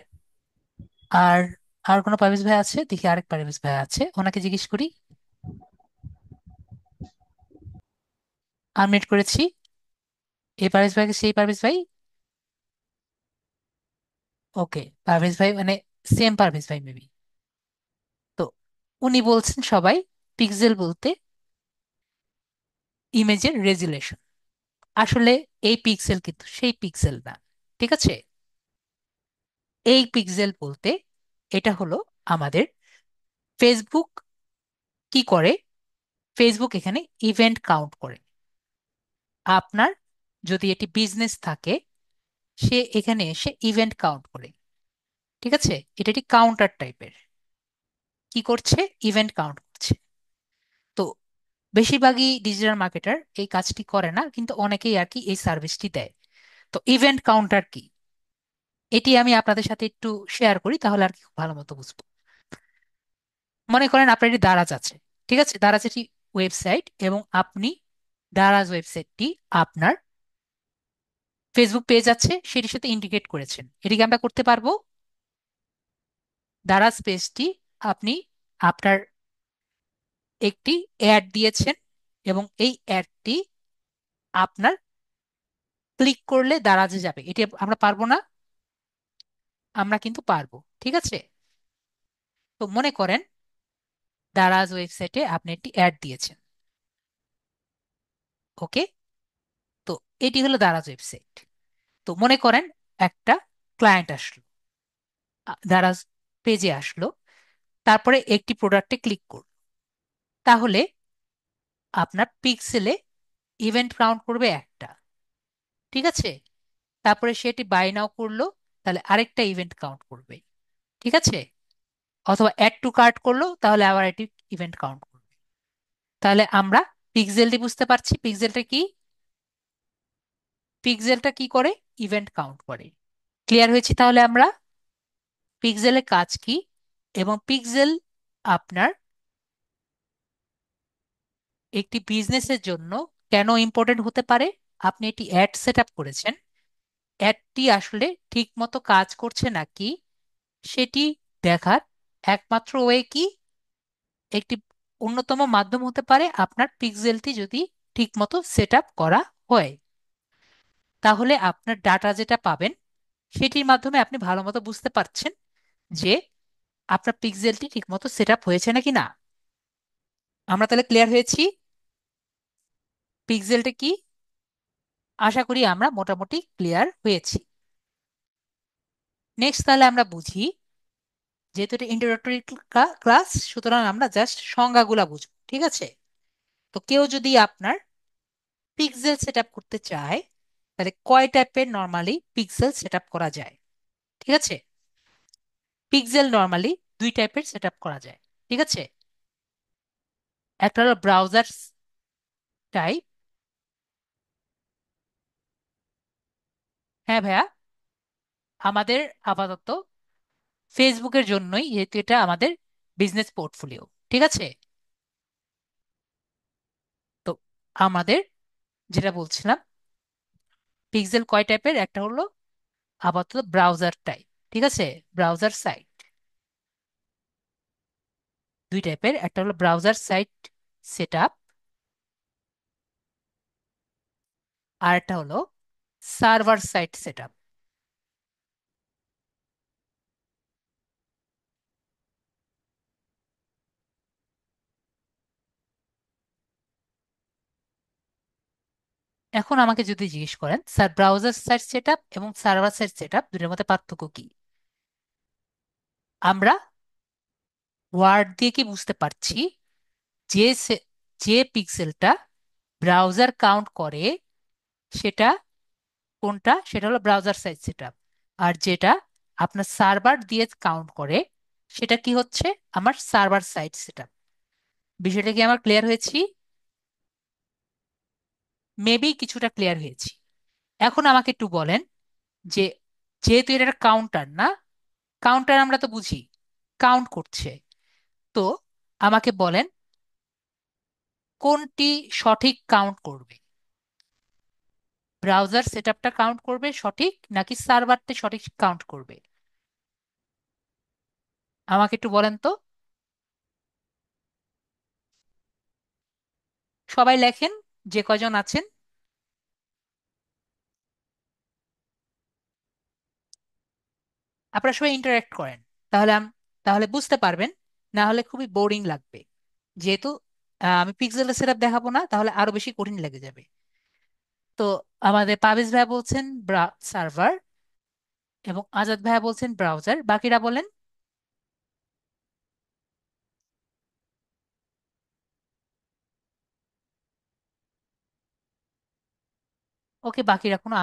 আর আর কোনো পারভেজ ভাই আছে দেখি, আরেক পারভেজ ভাই আছে, ওনাকে জিজ্ঞেস করি। আনমিউট করেছি। এই পারভেজ ভাইকে, সেই পারভেজ ভাই। ওকে, পারভেজ ভাই মানে সেম পারভেজ ভাই মেবি। তো উনি বলছেন সবাই পিক্সেল বলতে ইমেজের রেজুলেশন। আসলে এই পিক্সেল কিন্তু সেই পিক্সেল না, ঠিক আছে? এই পিক্সেল বলতে এটা হলো আমাদের ফেসবুক কি করে, ফেসবুক এখানে ইভেন্ট কাউন্ট করে। আপনার যদি এটি বিজনেস থাকে, সে এখানে এসে ইভেন্ট কাউন্ট করে, ঠিক আছে? এটা একটি কাউন্টার টাইপের, কি করছে, ইভেন্ট কাউন্ট করছে। তো বেশিরভাগই ডিজিটাল মার্কেটার এই কাজটি করে না, কিন্তু অনেকেই আর কি এই সার্ভিসটি দেয়। তো ইভেন্ট কাউন্টার কি, এটি আমি আপনাদের সাথে একটু শেয়ার করি, তাহলে আর কি খুব ভালো মতো বুঝবো। মনে করেন আপনার একটি দারাজ আছে, ঠিক আছে? দারাজ একটি ওয়েবসাইট, এবং আপনি দারাজ ওয়েবসাইটটি আপনার ফেসবুক পেজ আছে সেটির সাথে ইন্টিগ্রেট করেছেন। এটিকে আমরা করতে পারবো। দারাজ পেজটি আপনি আপনার একটি অ্যাড দিয়েছেন, এবং এই অ্যাডটি আপনার ক্লিক করলে দারাজে যাবে, এটি আমরা পারবো না? আমরা কিন্তু পারবো, ঠিক আছে? তো মনে করেন দারাজ ওয়েবসাইটে আপনি একটি অ্যাড দিয়েছেন, ওকে? তো এটি হলো দারাজ ওয়েবসাইট। তো মনে করেন একটা ক্লায়েন্ট আসলো, দারাজ পেজে আসলো, তারপরে একটি প্রোডাক্টে ক্লিক করলো, তাহলে আপনার পিক্সেলে ইভেন্ট কাউন্ট করবে একটা, ঠিক আছে? তারপরে সেটি বাই নাও করলো, তাহলে আরেকটা ইভেন্ট কাউন্ট করবে, ঠিক আছে? অথবা অ্যাড টু কার্ট করলো, তাহলে আবার এটি ইভেন্ট কাউন্ট করবে। তাহলে আমরা পিক্সেলটি বুঝতে পারছি। পিক্সেলটা কি? পিক্সেলটা কি করে? ইভেন্ট কাউন্ট করে। ক্লিয়ার হয়েছি তাহলে আমরা পিক্সেলের কাজ কি এবং পিক্সেল আপনার একটি বিজনেসের জন্য কেন ইম্পর্টেন্ট হতে পারে। আপনি একটি অ্যাড সেট আপ করেছেন, অ্যাডটি আসলে ঠিক মতো কাজ করছে নাকি সেটি দেখার একমাত্র ওয়ে কি, একটি অন্যতম মাধ্যম হতে পারে আপনার পিক্সেলটি যদি ঠিক মতো সেট আপ করা হয়। তাহলে আপনার ডাটা যেটা পাবেন সেটির মাধ্যমে আপনি ভালো মতো বুঝতে পারছেন যে আপনার পিক্সেলটি ঠিক মতো সেট আপ হয়েছে নাকি না। আমরা তাহলে ক্লিয়ার হয়েছি পিক্সেলটা কি। আশা করি আমরা মোটামুটি ক্লিয়ার হয়েছি। নেক্সট তাহলে আমরা বুঝি, যেহেতু এটা ইন্ট্রোডাক্টরি ক্লাস, সুতরাং আমরা জাস্ট সংজ্ঞাগুলা বুঝবো, ঠিক আছে? তো কেউ যদি আপনার পিক্সেল সেট আপ করতে চায় তাহলে কয় টাইপের নর্মালি পিক্সেল সেট আপ করা যায়? ঠিক আছে, পিক্সেল নর্মালি দুই টাইপের সেট আপ করা যায়। ঠিক আছে, একটা হলো ব্রাউজার টাইপ। হ্যাঁ ভাইয়া, আমাদের আপাতত ফেসবুকের জন্যই, যেহেতু এটা আমাদের বিজনেস পোর্টফোলিও। ঠিক আছে, তো আমাদের যেটা বলছিলাম, পিক্সেল কয় টাইপের, একটা হলো আপাতত ব্রাউজার টাইপ। ঠিক আছে, ব্রাউজার সাইট দুই টাইপের, একটা হলো ব্রাউজার সাইট সেট আপ, আর একটা হলো সার্ভার সাইট সেট আপ। এখন আমাকে যদি জিজ্ঞেস করেন sir browser side set up এবং সার্ভার সাইট সেট আপ দুটোর মধ্যে পার্থক্য কি, আমরা ওয়ার্ড দিয়ে কি বুঝতে পারছি যে যে পিক্সেলটা ব্রাউজার কাউন্ট করে সেটা কোনটা, সেটা হলো ব্রাউজার সাইট সেট আপ। আর যেটা আপনার সার্ভার দিয়ে কাউন্ট করে সেটা কি হচ্ছে, আমার সার্ভার সাইট সেট আপ। বিষয়টা কি আমার ক্লিয়ার হয়েছি? মেবি কিছুটা ক্লিয়ার হয়েছি। এখন আমাকে একটু বলেন যে যেহেতু এটা একটা কাউন্টার না, কাউন্টার আমরা তো বুঝি কাউন্ট করছে, তো আমাকে বলেন কোনটি সঠিক কাউন্ট করবে, ব্রাউজার সেটআপটা কাউন্ট করবে সঠিক নাকি সার্ভারটা সঠিক কাউন্ট করবে? আমাকে একটু বলেন তো। সবাই লেখেন, যে কয়জন আছেন। আপনারা সবাই ইন্টারেক্ট করেন, তাহলে তাহলে বুঝতে পারবেন, না হলে খুবই বোরিং লাগবে। যেহেতু আমি পিক্সেলের সেটআপ দেখাবো না, তাহলে আরো বেশি কঠিন লেগে যাবে। তো আমাদের পাবিস ভাইয়া বলছেন সার্ভার এবং আজাদ ভাইয়া বলছেন ব্রাউজার, বাকিরা বলেন। ওকে, বাকিরা কোনো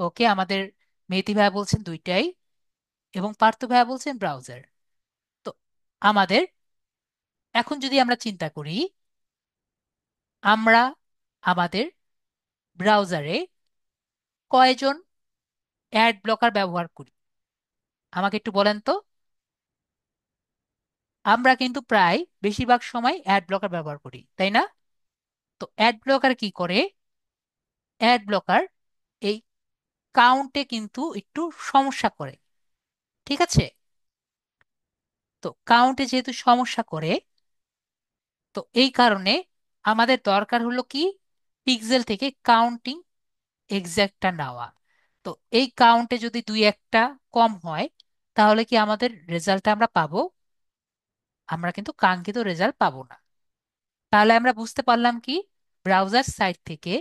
ওকে, আমাদের মেহেদি ভাইয়া বলছেন দুইটাই এবং পার্থ ভাইয়া বলছেন ব্রাউজার। তো আমাদের এখন যদি আমরা চিন্তা করি, আমরা আমাদের ব্রাউজারে কয়জন অ্যাড ব্লকার ব্যবহার করি, আমাকে একটু বলেন তো। আমরা কিন্তু প্রায় বেশিরভাগ সময় অ্যাড ব্লকার ব্যবহার করি, তাই না? তো অ্যাড ব্লকার কি করে? অ্যাড ব্লকার এই কাউন্টে কিন্তু একটু সমস্যা করে। ঠিক আছে, তো কাউন্টে যেহেতু সমস্যা করে, তো এই কারণে আমাদের দরকার হলো কি, পিক্সেল থেকে কাউন্টিং এক্সাক্টটা নেওয়া। তো এই কাউন্টে যদি দুই একটা কম হয় তাহলে কি আমাদের রেজাল্টটা আমরা পাবো? আমরা কিন্তু কাঙ্ক্ষিত রেজাল্ট পাবো না। তাহলে আমরা বুঝতে পারলাম কি, ব্রাউজার সাইট থেকে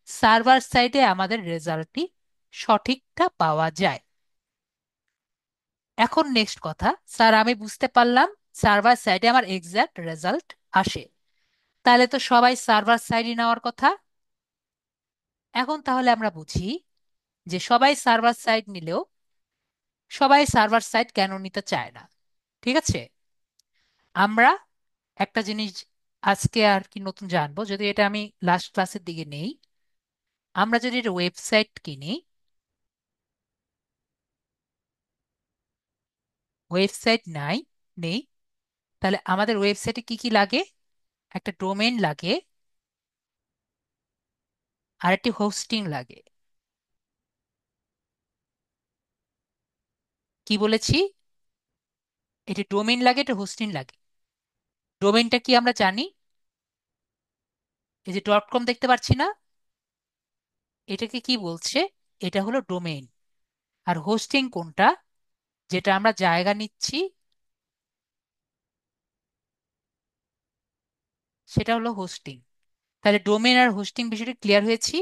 সার্ভার সাইটে আমাদের রেজাল্টটি সঠিকটা পাওয়া যায়। এখন নেক্সট কথা, স্যার আমি বুঝতে পারলাম সার্ভার সাইটে আমার এক্সাক্ট রেজাল্ট আসে, তাহলে তো সবাই সার্ভার সাইডে নেওয়ার কথা। এখন তাহলে আমরা বুঝি যে সবাই সার্ভার সাইড নিলেও সবাই সার্ভার সাইড কেন নিতে চায় না। ঠিক আছে, আমরা একটা জিনিস আজকে আর কি নতুন জানবো, যদি এটা আমি লাস্ট ক্লাসের দিকে নেই, আমরা যদি এটা ওয়েবসাইট কিনি, ওয়েবসাইট নাই নেই, তাহলে আমাদের ওয়েবসাইটে কি কি লাগে? একটা ডোমেইন লাগে, আর একটি হোস্টিং লাগে। কি বলেছি? এটি ডোমেইন লাগে, এটা হোস্টিং লাগে। ডোমেইনটা কি আমরা জানি, এই যে ডট কম দেখতে পাচ্ছি না, এটাকে কি বলছে? এটা হলো ডোমেইন। আর হোস্টিং কোনটা? যেটা আমরা জায়গা নিচ্ছি, সেটা হলো হোস্টিং। তাহলে ডোমেইন আর হোস্টিং বিষয়টা ক্লিয়ার হয়েছি।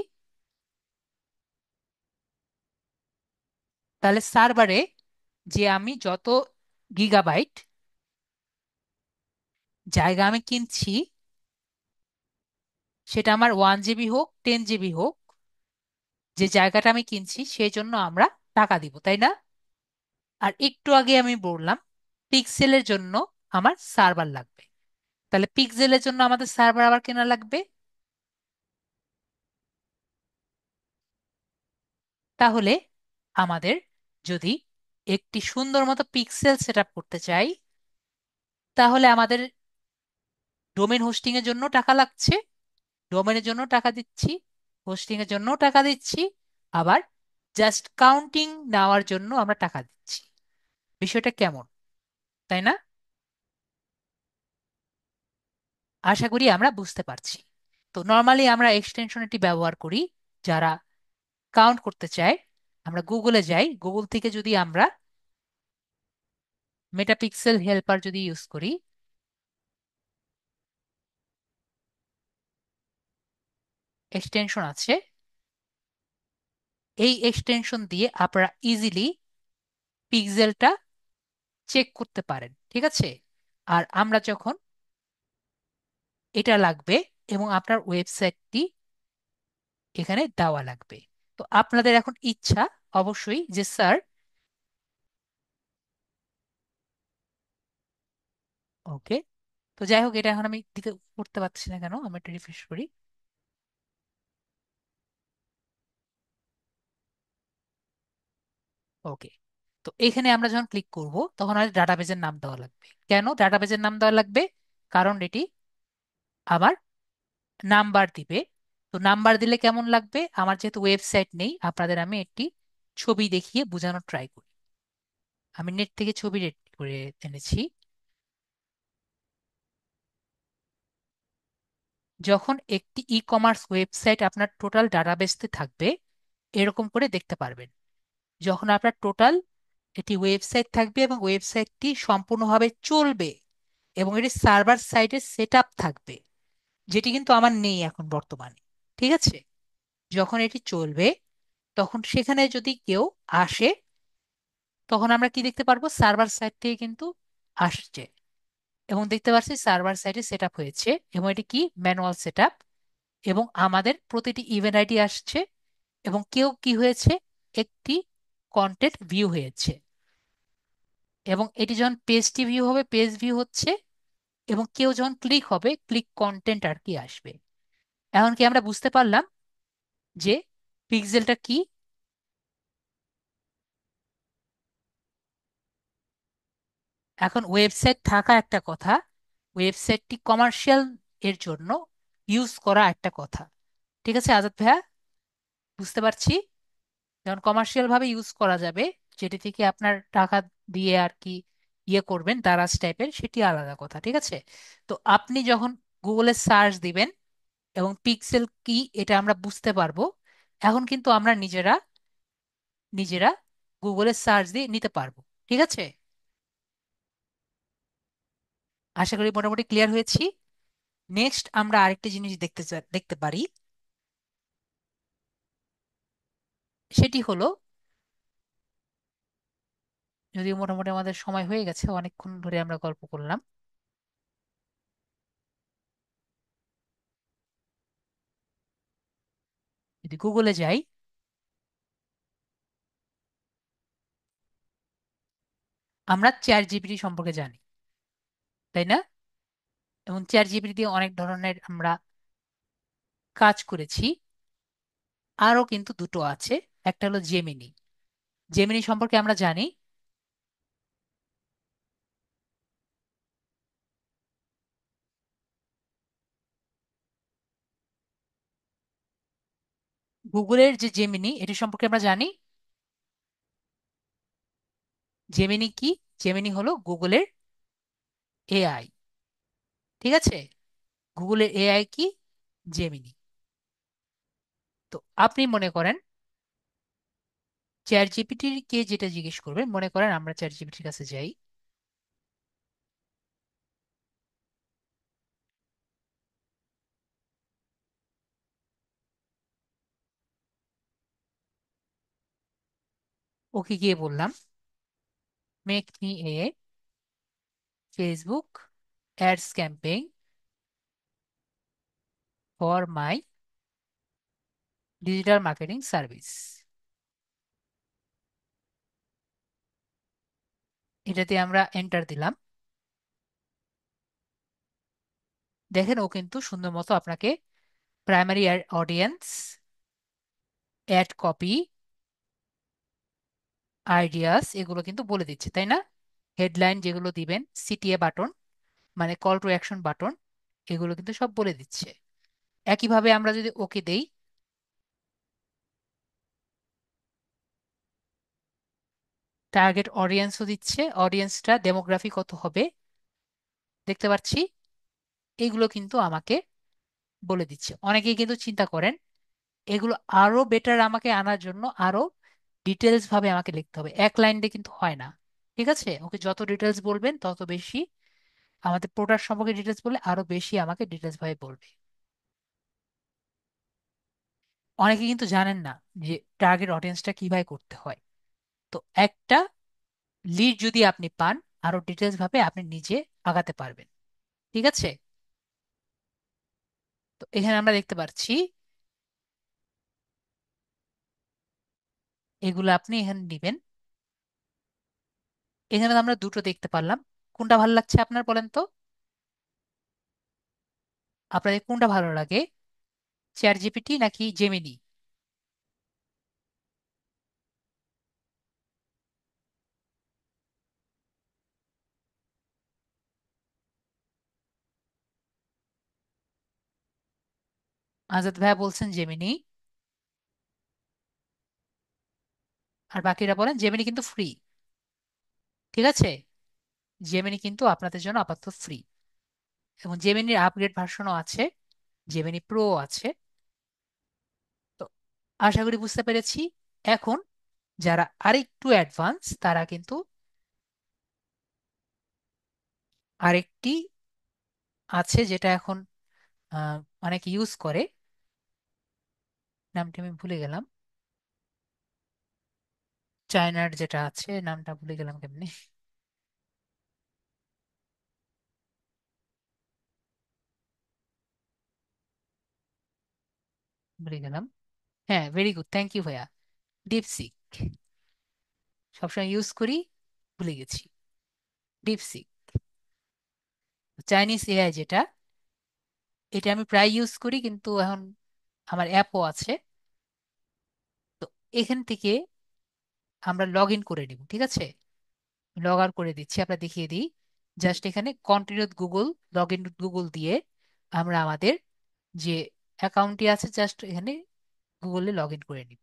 তাহলে সার্ভারে যে আমি যত গিগাবাইট জায়গা আমি কিনছি, সেটা আমার 1 জিবি হোক 10 জিবি হোক, যে জায়গাটা আমি কিনছি সেই জন্য আমরা টাকা দিব, তাই না? আর একটু আগে আমি বললাম পিক্সেলের জন্য আমার সার্ভার লাগবে। তাহলে পিক্সেলের জন্য আমাদের সার্ভার আবার কেনা লাগবে। তাহলে আমাদের যদি একটি সুন্দর মতো পিক্সেল সেট আপ করতে চাই, তাহলে আমাদের ডোমেন হোস্টিং এর জন্য টাকা লাগছে, ডোমেনের জন্য টাকা দিচ্ছি, হোস্টিং এর জন্য টাকা দিচ্ছি, আবার জাস্ট কাউন্টিং নেওয়ার জন্য আমরা টাকা দিচ্ছি। বিষয়টা কেমন, তাই না? আশা করি আমরা বুঝতে পারছি। তো নর্মালি আমরা এক্সটেনশন এটি ব্যবহার করি যারা কাউন্ট করতে চায়। আমরা গুগলে যাই, গুগল থেকে যদি আমরা মেটাপিক্সেল হেল্পার যদি ইউজ করি, এক্সটেনশন আছে, এই এক্সটেনশন দিয়ে আপনারা ইজিলি পিক্সেলটা চেক করতে পারেন, ঠিক আছে? আর আমরা যখন এটা লাগবে এবং আপনার ওয়েবসাইটটি এখানে দেওয়া লাগবে। তো আপনাদের এখন ইচ্ছা অবশ্যই যে স্যার, ওকে, তো যাই হোক, এটা এখন আমি দিতে করতে পারছি না কেন, আমি একটা রিফ্রেশ করি। ওকে, তো এখানে আমরা যখন ক্লিক করব তখন আমাদের ডাটাবেজের নাম দেওয়া লাগবে। কেন ডাটাবেজের নাম দেওয়া লাগবে? কারণ এটি আবার নাম্বার দিবে। তো নাম্বার দিলে কেমন লাগবে? আমার যেহেতু ওয়েবসাইট নেই, আপনাদের আমি একটি ছবি দেখিয়ে বোঝানোর ট্রাই করি। আমি নেট থেকে ছবি রেড করে এনেছি। যখন একটি ই কমার্স ওয়েবসাইট আপনার টোটাল ডাটাবেসতে থাকবে, এরকম করে দেখতে পারবেন। যখন আপনার টোটাল এটি ওয়েবসাইট থাকবে এবং ওয়েবসাইটটি সম্পূর্ণভাবে চলবে এবং এটি সার্ভার সাইডে সেট আপ থাকবে, যেটি কিন্তু আমার নেই এখন বর্তমানে, ঠিক আছে? যখন এটি চলবে তখন সেখানে যদি কেউ আসে, তখন আমরা কি দেখতে পারবো? সার্ভার সাইড থেকে কিন্তু আসছে এবং দেখতে পাচ্ছি সার্ভার সাইডে সেট আপ হয়েছে এবং এটি কি ম্যানুয়াল সেট আপ, এবং আমাদের প্রতিটি ইভেন্ট আইডি আসছে এবং কেউ কি হয়েছে, একটি কন্টেন্ট ভিউ হয়েছে, এবং এটি যখন পেজটি ভিউ হবে পেজ ভিউ হচ্ছে, এবং কেউ যখন ক্লিক হবে ক্লিক কন্টেন্ট আর কি আসবে। এখন কি আমরা বুঝতে পারলাম যে পিক্সেলটা কি? এখন ওয়েবসাইট থাকা একটা কথা, ওয়েবসাইটটি কমার্শিয়াল এর জন্য ইউজ করা একটা কথা, ঠিক আছে আজাদ ভাইয়া? বুঝতে পারছি। যখন কমার্শিয়াল ভাবে ইউজ করা যাবে, যেটি থেকে আপনার টাকা দিয়ে আর কি ইয়ে করবেন দারাজ টাইপের, সেটি আলাদা কথা, ঠিক আছে? তো আপনি যখন গুগলে সার্চ দিবেন এবং পিক্সেল কি এটা আমরা বুঝতে পারবো, এখন কিন্তু আমরা নিজেরা নিজেরা গুগলে সার্চ দিয়ে নিতে পারবো, ঠিক আছে? আশা করি মোটামুটি ক্লিয়ার হয়েছি। নেক্সট আমরা আরেকটি জিনিস দেখতে পারি, সেটি হলো, যদিও মোটামুটি আমাদের সময় হয়ে গেছে, অনেকক্ষণ ধরে আমরা গল্প করলাম, যদি গুগলে যাই, আমরা চ্যাট জিপিটি সম্পর্কে জানি, তাই না? এবং চ্যাট জিপিটি দিয়ে অনেক ধরনের আমরা কাজ করেছি। আরো কিন্তু দুটো আছে, একটা হলো জেমিনি। জেমিনি সম্পর্কে আমরা জানি গুগলের যে জেমিনি, এটি সম্পর্কে আমরা জানি জেমিনি কি। জেমিনি হলো গুগলের এআই। ঠিক আছে, গুগলের এআই কি? জেমিনি। তো আপনি মনে করেন চ্যাট জিপিটি কে যেটা জিজ্ঞেস করবেন, মনে করেন আমরা চ্যাট জিপিটির কাছে যাই। ওকে গিয়ে বললাম make me a Facebook ads campaign for my digital marketing service. এটাতে আমরা এন্টার দিলাম। দেখেন ও কিন্তু সুন্দর মতো আপনাকে primary audience, ad copy, ideas এগুলো কিন্তু বলে দিচ্ছে, তাই না? হেডলাইন যেগুলো দিবেন, সিটিএ বাটন মানে কল টু অ্যাকশন বাটন, এগুলো কিন্তু সব বলে দিচ্ছে। একইভাবে আমরা যদি ওকে দেই, টার্গেট অডিয়েন্সও দিচ্ছে, অডিয়েন্সটা ডেমোগ্রাফি কত হবে দেখতে পাচ্ছি, এগুলো কিন্তু আমাকে বলে দিচ্ছে। অনেকেই কিন্তু চিন্তা করেন এগুলো আরো বেটার আমাকে আনার জন্য আরো ডিটেলস ভাবে আমাকে লিখতে হবে, এক লাইন দিয়ে কিন্তু হয় না। ঠিক আছে, ওকে যত ডিটেলস বলবেন তত বেশি, আমাদের প্রোডাক্ট সম্পর্কে ডিটেলস বললে আরো বেশি আমাকে ডিটেলস ভাবে বলবে। অনেকে কিন্তু জানেন না যে টার্গেট অডিয়েন্সটা কিভাবে করতে হয়। তো একটা লিড যদি আপনি পান, আরো ডিটেলস ভাবে আপনি নিজে আগাতে পারবেন। ঠিক আছে, তো এখানে আমরা দেখতে পাচ্ছি এগুলো আপনি এখানে নিবেন। এখানে তো আমরা দুটো দেখতে পারলাম, কোনটা ভালো লাগছে আপনার বলেন তো? আপনাদের কোনটা ভালো লাগে, চ্যাট জিপিটি নাকি জেমিনি? আজাদ ভাইয়া বলছেন জেমিনি, আর বাকিরা বলেন জেমিনি কিন্তু ফ্রি। ঠিক আছে, জেমিনি কিন্তু আপনাদের জন্য আপাতত ফ্রি, এবং জেমিনির আপগ্রেড ভার্সনও আছে, জেমিনি প্রো আছে। তো আশা করি বুঝতে পেরেছি। এখন যারা আরেকটু অ্যাডভান্স তারা কিন্তু আরেকটি আছে যেটা এখন আহ, অনেকে ইউজ করে, নামটি আমি ভুলে গেলাম, চায়নার যেটা আছে নামটা ভুলে গেলাম কেমনি, ভুলে গেলাম। হ্যাঁ, ভেরি গুড, থ্যাংক ইউ ভাইয়া। ডিপসিক সবসময় ইউজ করি, ভুলে গেছি। ডিপসিক চাইনিজ এআই যেটা, এটা আমি প্রায় ইউজ করি, কিন্তু এখন আমার অ্যাপও আছে। তো এখান থেকে আমরা লগ ইন করে নিব। ঠিক আছে, লগ আউট করে দিচ্ছি, আমরা দেখিয়ে দিই। জাস্ট এখানে continue Google, log in Google দিয়ে আমরা আমাদের যে অ্যাকাউন্টটি আছে জাস্ট এখানে গুগলে লগ ইন করে নিব।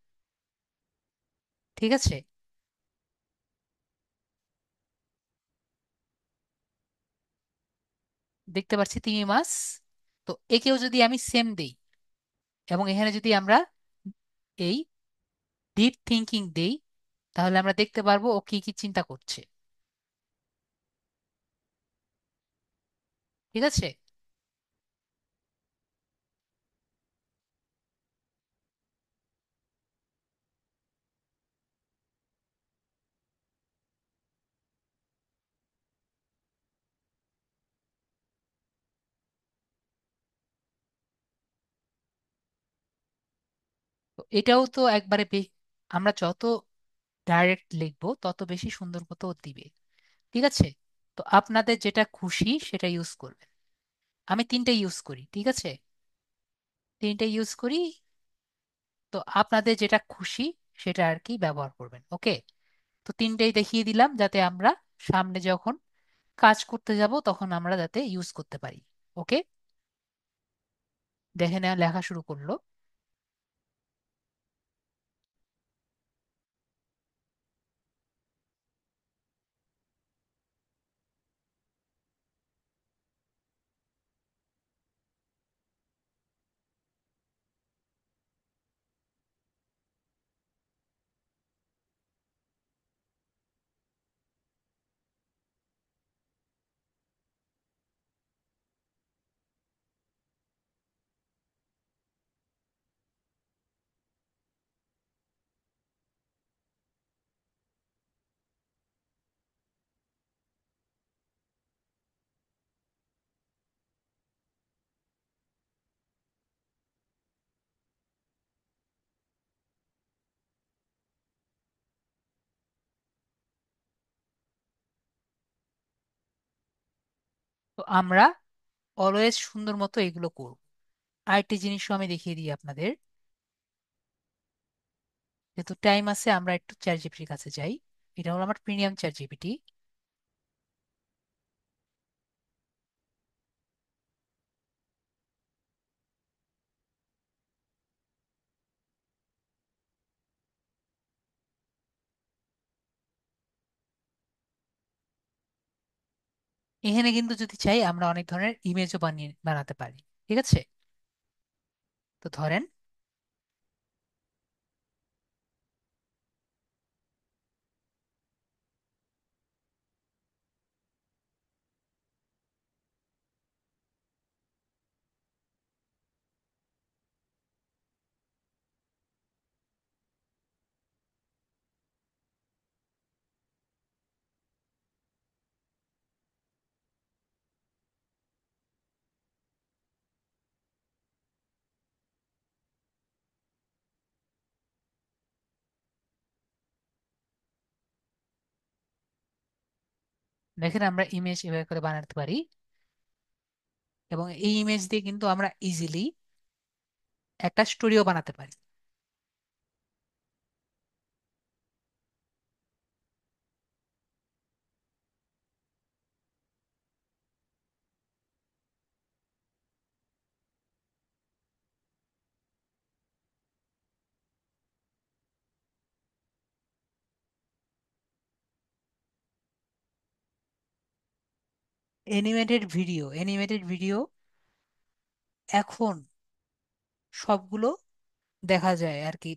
ঠিক আছে, দেখতে পাচ্ছি 3 মাস। তো একেও যদি আমি সেম দেই এবং এখানে যদি আমরা এই ডিপ থিঙ্কিং দেই, তাহলে আমরা দেখতে পারবো ও কি কি চিন্তা করছে। ঠিক আছে, তো এটাও তো একবারে আমরা যত ডাইরেক্ট লিখবো তত বেশি সুন্দর মতো ও দিবে। ঠিক আছে, তো আপনাদের যেটা খুশি সেটা ইউজ করবেন। আমি তিনটে ইউজ করি, ঠিক আছে? তিনটে ইউজ করি। তো আপনাদের যেটা খুশি সেটা আর কি ব্যবহার করবেন, ওকে? তো তিনটেই দেখিয়ে দিলাম যাতে আমরা সামনে যখন কাজ করতে যাব তখন আমরা যাতে ইউজ করতে পারি। ওকে, দেখে নেওয়া লেখা শুরু করলো। তো আমরা অলওয়েজ সুন্দর মতো এগুলো করব। আরেকটি জিনিসও আমি দেখিয়ে দিই আপনাদের, যেহেতু টাইম আছে আমরা একটু চ্যাট জিপিটির কাছে যাই। এটা হলো আমার প্রিমিয়াম চ্যাট জিপিটি। এখানে কিন্তু যদি চাই আমরা অনেক ধরনের ইমেজও বানাতে পারি, ঠিক আছে? তো ধরেন দেখেন আমরা ইমেজ এভাবে করে বানাতে পারি, এবং এই ইমেজ দিয়ে কিন্তু আমরা ইজিলি একটা স্টোরিও বানাতে পারি। অ্যানিমেটেড ভিডিও এখন সবগুলো দেখা যায় আর কি,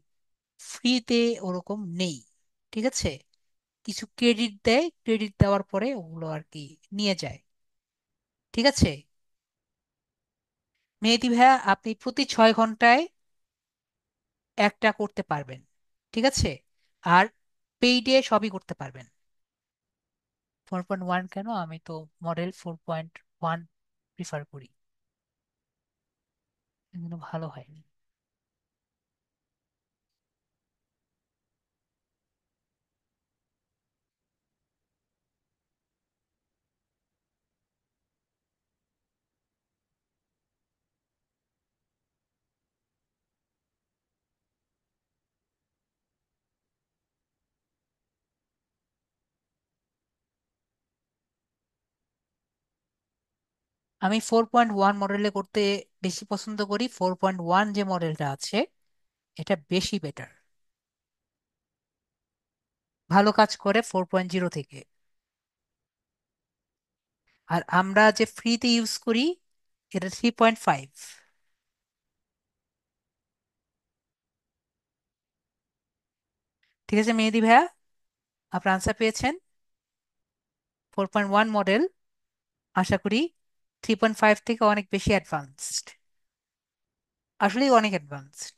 ফ্রিতে ওরকম নেই, ঠিক আছে? কিছু ক্রেডিট দেয়, ক্রেডিট দেওয়ার পরে ওগুলো আর কি নিয়ে যায়, ঠিক আছে? মেহেদী ভাইয়া আপনি প্রতি 6 ঘন্টায় একটা করতে পারবেন, ঠিক আছে? আর পেইডে সবই করতে পারবেন। 4.1 কেন, আমি তো মডেল 4.1 প্রিফার করি, কিন্তু ভালো হয়নি। আমি 4.1 মডেলে করতে বেশি পছন্দ করি। 4.1 যে মডেলটা আছে এটা বেশি বেটার, ভালো কাজ করে 4.0 থেকে। আর আমরা যে ফ্রিতে ইউজ করি এটা 3.5। ঠিক আছে মেহেদি ভাইয়া, আপনার আনসার পেয়েছেন। 4.1 মডেল আশা করি 3.5 থেকে অনেক বেশি অ্যাডভান্সড, আসলেই অনেক অ্যাডভান্সড।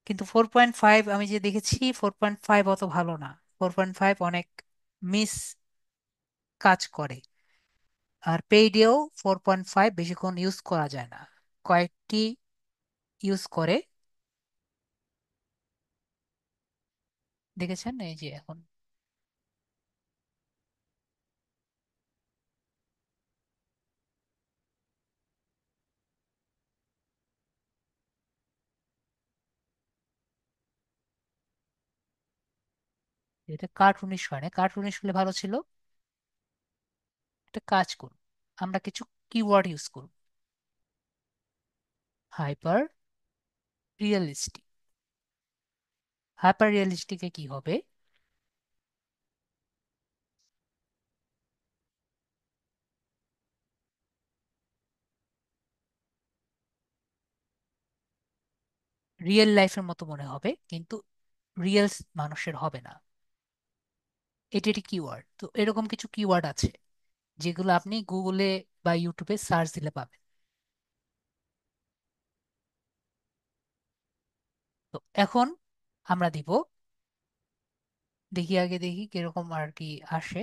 কিন্তু 4.5 আমি যে দেখেছি 4.5 অত ভালো না। 4.5 অনেক মিস কাজ করে। আর পেইডেও 4.5 বেশিক্ষণ ইউজ করা যায় না, কয়েকটি ইউজ করে। দেখেছেন এই যে এখন। এটা কার্টুনিশ হয় না, কার্টুনিশ হলে ভালো ছিল। একটা কাজ করুন, আমরা কিছু কিওয়ার্ড ইউজ করব। Hyper realistic. হাইপার রিয়েলিস্টিকে কি হবে? রিয়েল লাইফের মতো মনে হবে, কিন্তু রিয়েল মানুষের হবে না। এটি একটি কিওয়ার্ড। তো এরকম কিছু কিওয়ার্ড আছে যেগুলো আপনি গুগলে বা ইউটিউবে সার্চ দিলে পাবেন। তো এখন আমরা দিব, দেখি আগে দেখি কিরকম আর কি আসে।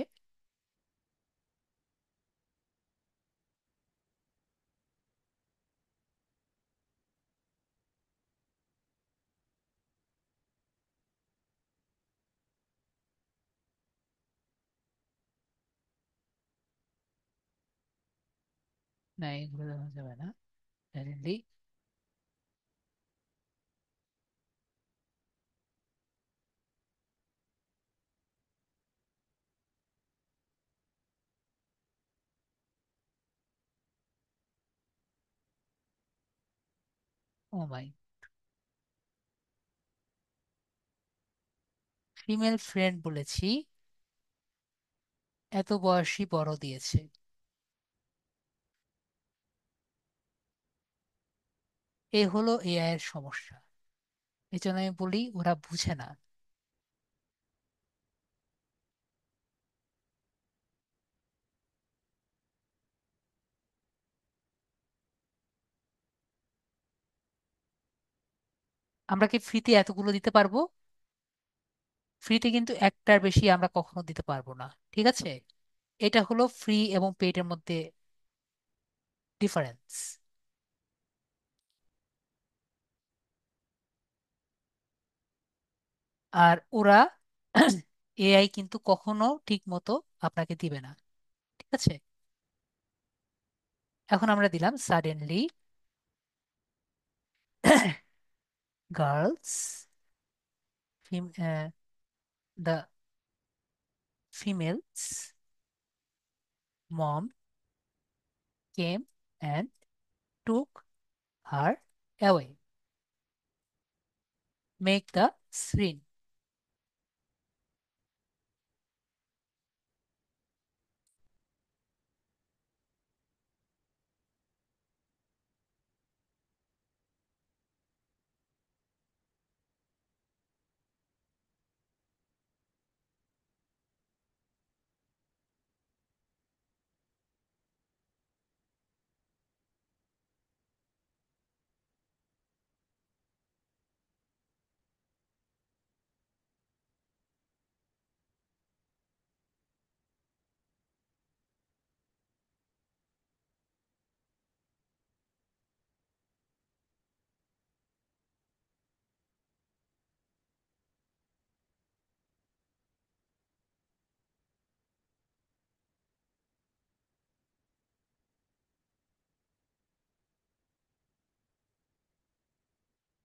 না, এগুলো দেখা যাবে না কারেন্টলি। ও মাই, ফিমেল ফ্রেন্ড বলেছি, এত বয়সী বড় দিয়েছে। এ হলো এআই এর সমস্যা। এই জন্য আমি বলি ওরা বুঝে না। আমরা কি ফ্রিতে এতগুলো দিতে পারবো? ফ্রিতে কিন্তু একটার বেশি আমরা কখনো দিতে পারবো না, ঠিক আছে? এটা হলো ফ্রি এবং পেইডের মধ্যে ডিফারেন্স। আর ওরা এআই কিন্তু কখনো ঠিক মতো আপনাকে দিবে না, ঠিক আছে? এখন আমরা দিলাম suddenly girls, the females mom came and took her away, make the screen।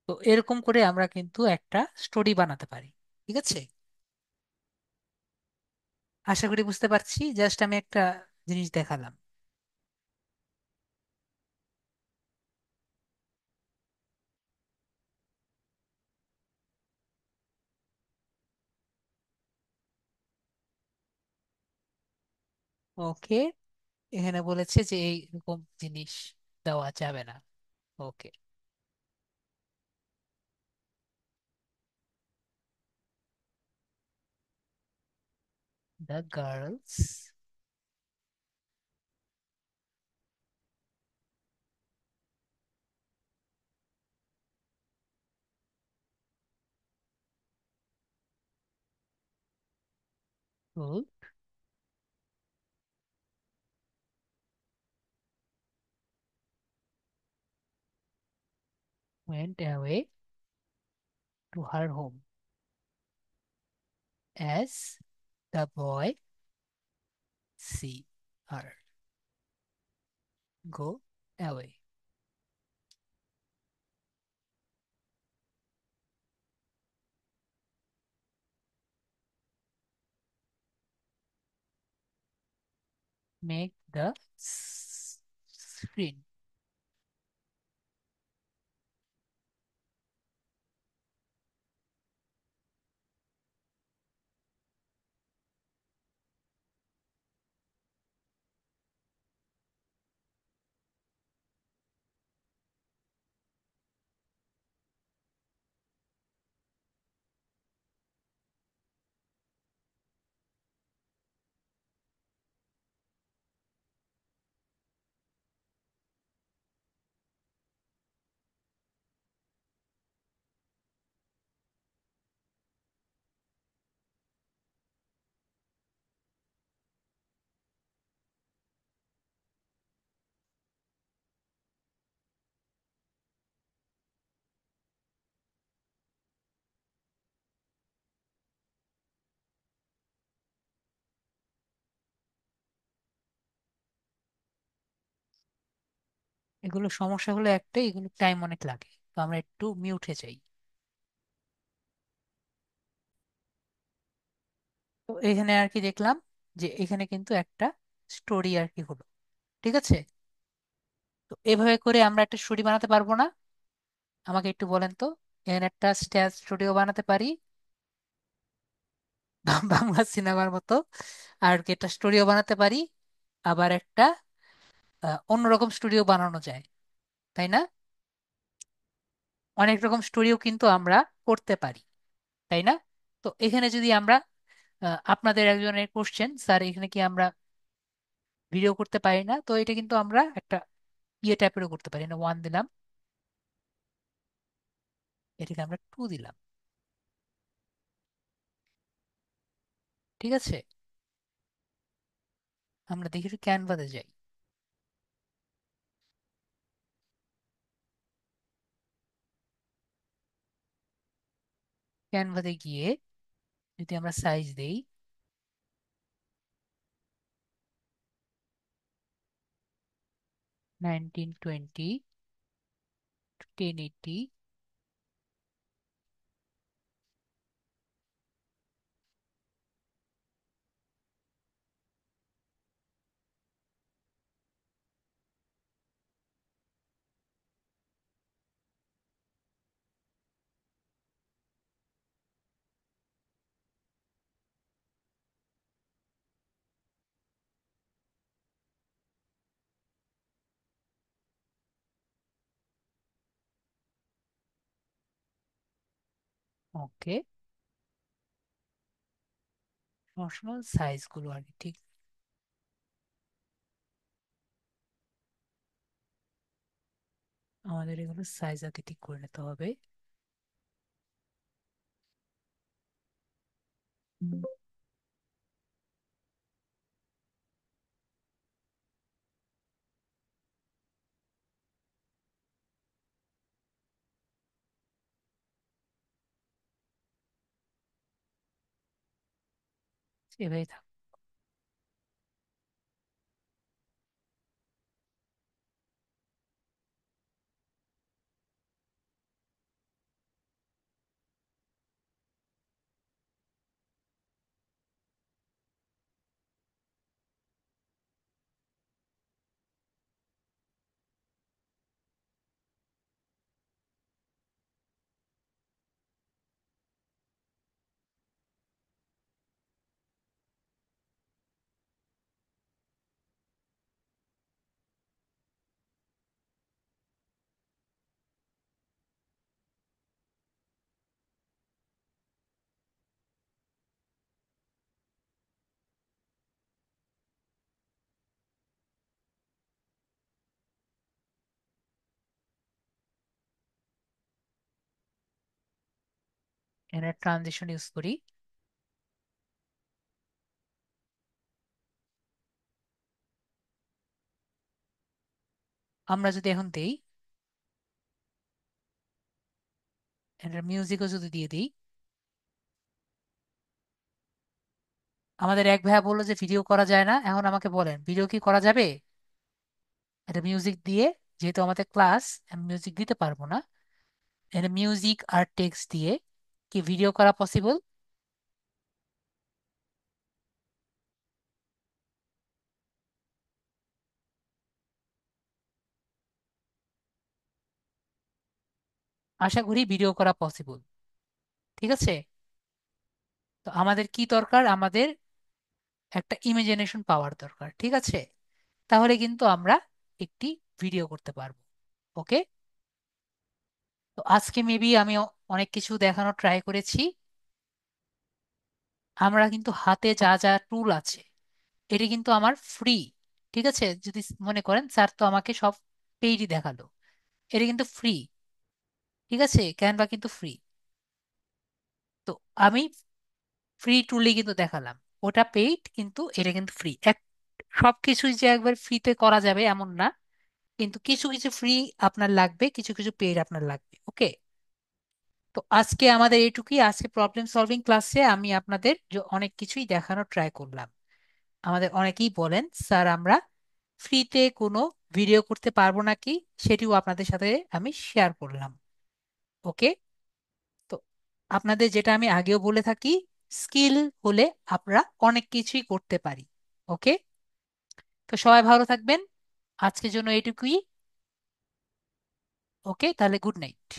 তো এরকম করে আমরা কিন্তু একটা স্টোরি বানাতে পারি, ঠিক আছে? আশা করি বুঝতে পারছি, জাস্ট আমি একটা জিনিস দেখালাম। ওকে, এখানে বলেছে যে এইরকম জিনিস দেওয়া যাবে না। Okay. The girls who went away to her home as the boy see her go away। Make the screen. এগুলো সমস্যা হলো একটাই, এগুলো টাইম অনেক লাগে, তো আমরা একটু মিউটে যাই। তো এখানে আর কি দেখলাম যে এখানে কিন্তু একটা স্টোরি আর কি হলো। ঠিক আছে, তো এভাবে করে আমরা একটা স্টোরি বানাতে পারবো না? আমাকে একটু বলেন তো। এখানে একটা স্ট্যাচ স্টুডিও বানাতে পারি বাংলা সিনেমার মতো, আর কি একটা স্টোরিও বানাতে পারি, আবার একটা অন্যরকম স্টোরিও বানানো যায়, তাই না? অনেক রকম স্টোরিও কিন্তু আমরা করতে পারি, তাই না? তো এখানে যদি আমরা আপনাদের একজনের কোশ্চেন, স্যার এখানে কি আমরা ভিডিও করতে পারি না? তো এটা কিন্তু আমরা একটা ইয়ে টাইপেরও করতে পারি না, 1 দিলাম, এটাকে আমরা 2 দিলাম। ঠিক আছে, আমরা দেখি একটু ক্যানভাতে যাই। ক্যানভাতে গিয়ে যদি আমরা সাইজ দেই 1920 1080, ওকে, সমস্যা সাইজ গুলো আর কি ঠিক, আমাদের এগুলো সাইজ আগে ঠিক করে নিতে হবে। হুম, এভাবেই থাক। এখানে ট্রানজিশন ইউজ করি। আমরা যদি এখন দেই, এটা মিউজিকও যদি দিয়ে দিই, আমাদের এক ভাইয়া বললো যে ভিডিও করা যায় না, এখন আমাকে বলেন ভিডিও কি করা যাবে? এটা মিউজিক দিয়ে, যেহেতু আমাদের ক্লাস, আমি মিউজিক দিতে পারবো না, এটা মিউজিক আর টেক্সট দিয়ে কি ভিডিও করা পসিবল? আশা করি ভিডিও করা পসিবল। ঠিক আছে, তো আমাদের কি দরকার, আমাদের একটা ইমাজিনেশন পাওয়ার দরকার। ঠিক আছে, তাহলে কিন্তু আমরা একটি ভিডিও করতে পারবো। ওকে, তো আজকে মেবি আমি অনেক কিছু দেখানোর ট্রাই করেছি। আমরা কিন্তু হাতে যা যা টুল আছে এটি কিন্তু আমার ফ্রি। ঠিক আছে, যদি মনে করেন স্যার তো আমাকে সব পেইডই দেখালো, এটা কিন্তু ফ্রি। ঠিক আছে, ক্যানভা কিন্তু ফ্রি। তো আমি ফ্রি টুলই কিন্তু দেখালাম, ওটা পেইড কিন্তু এটা কিন্তু ফ্রি। সবকিছুই যে একবার ফ্রিতে করা যাবে এমন না, কিন্তু কিছু কিছু ফ্রি আপনার লাগবে, কিছু কিছু পেইড আপনার লাগবে। ওকে, তো আজকে আমাদের এইটুকুই। আজকে প্রবলেম সলভিং ক্লাসে আমি আপনাদের অনেক কিছুই দেখানোর ট্রাই করলাম। আমাদের অনেকেই বলেন স্যার আমরা ফ্রিতে কোনো ভিডিও করতে পারবো নাকি, সেটিও আপনাদের সাথে আমি শেয়ার করলাম। ওকে, তো আপনাদের যেটা আমি আগেও বলে থাকি, স্কিল হলে আমরা অনেক কিছুই করতে পারি। ওকে, তো সবাই ভালো থাকবেন, আজকের জন্য এইটুকুই। ওকে, তাহলে গুড নাইট।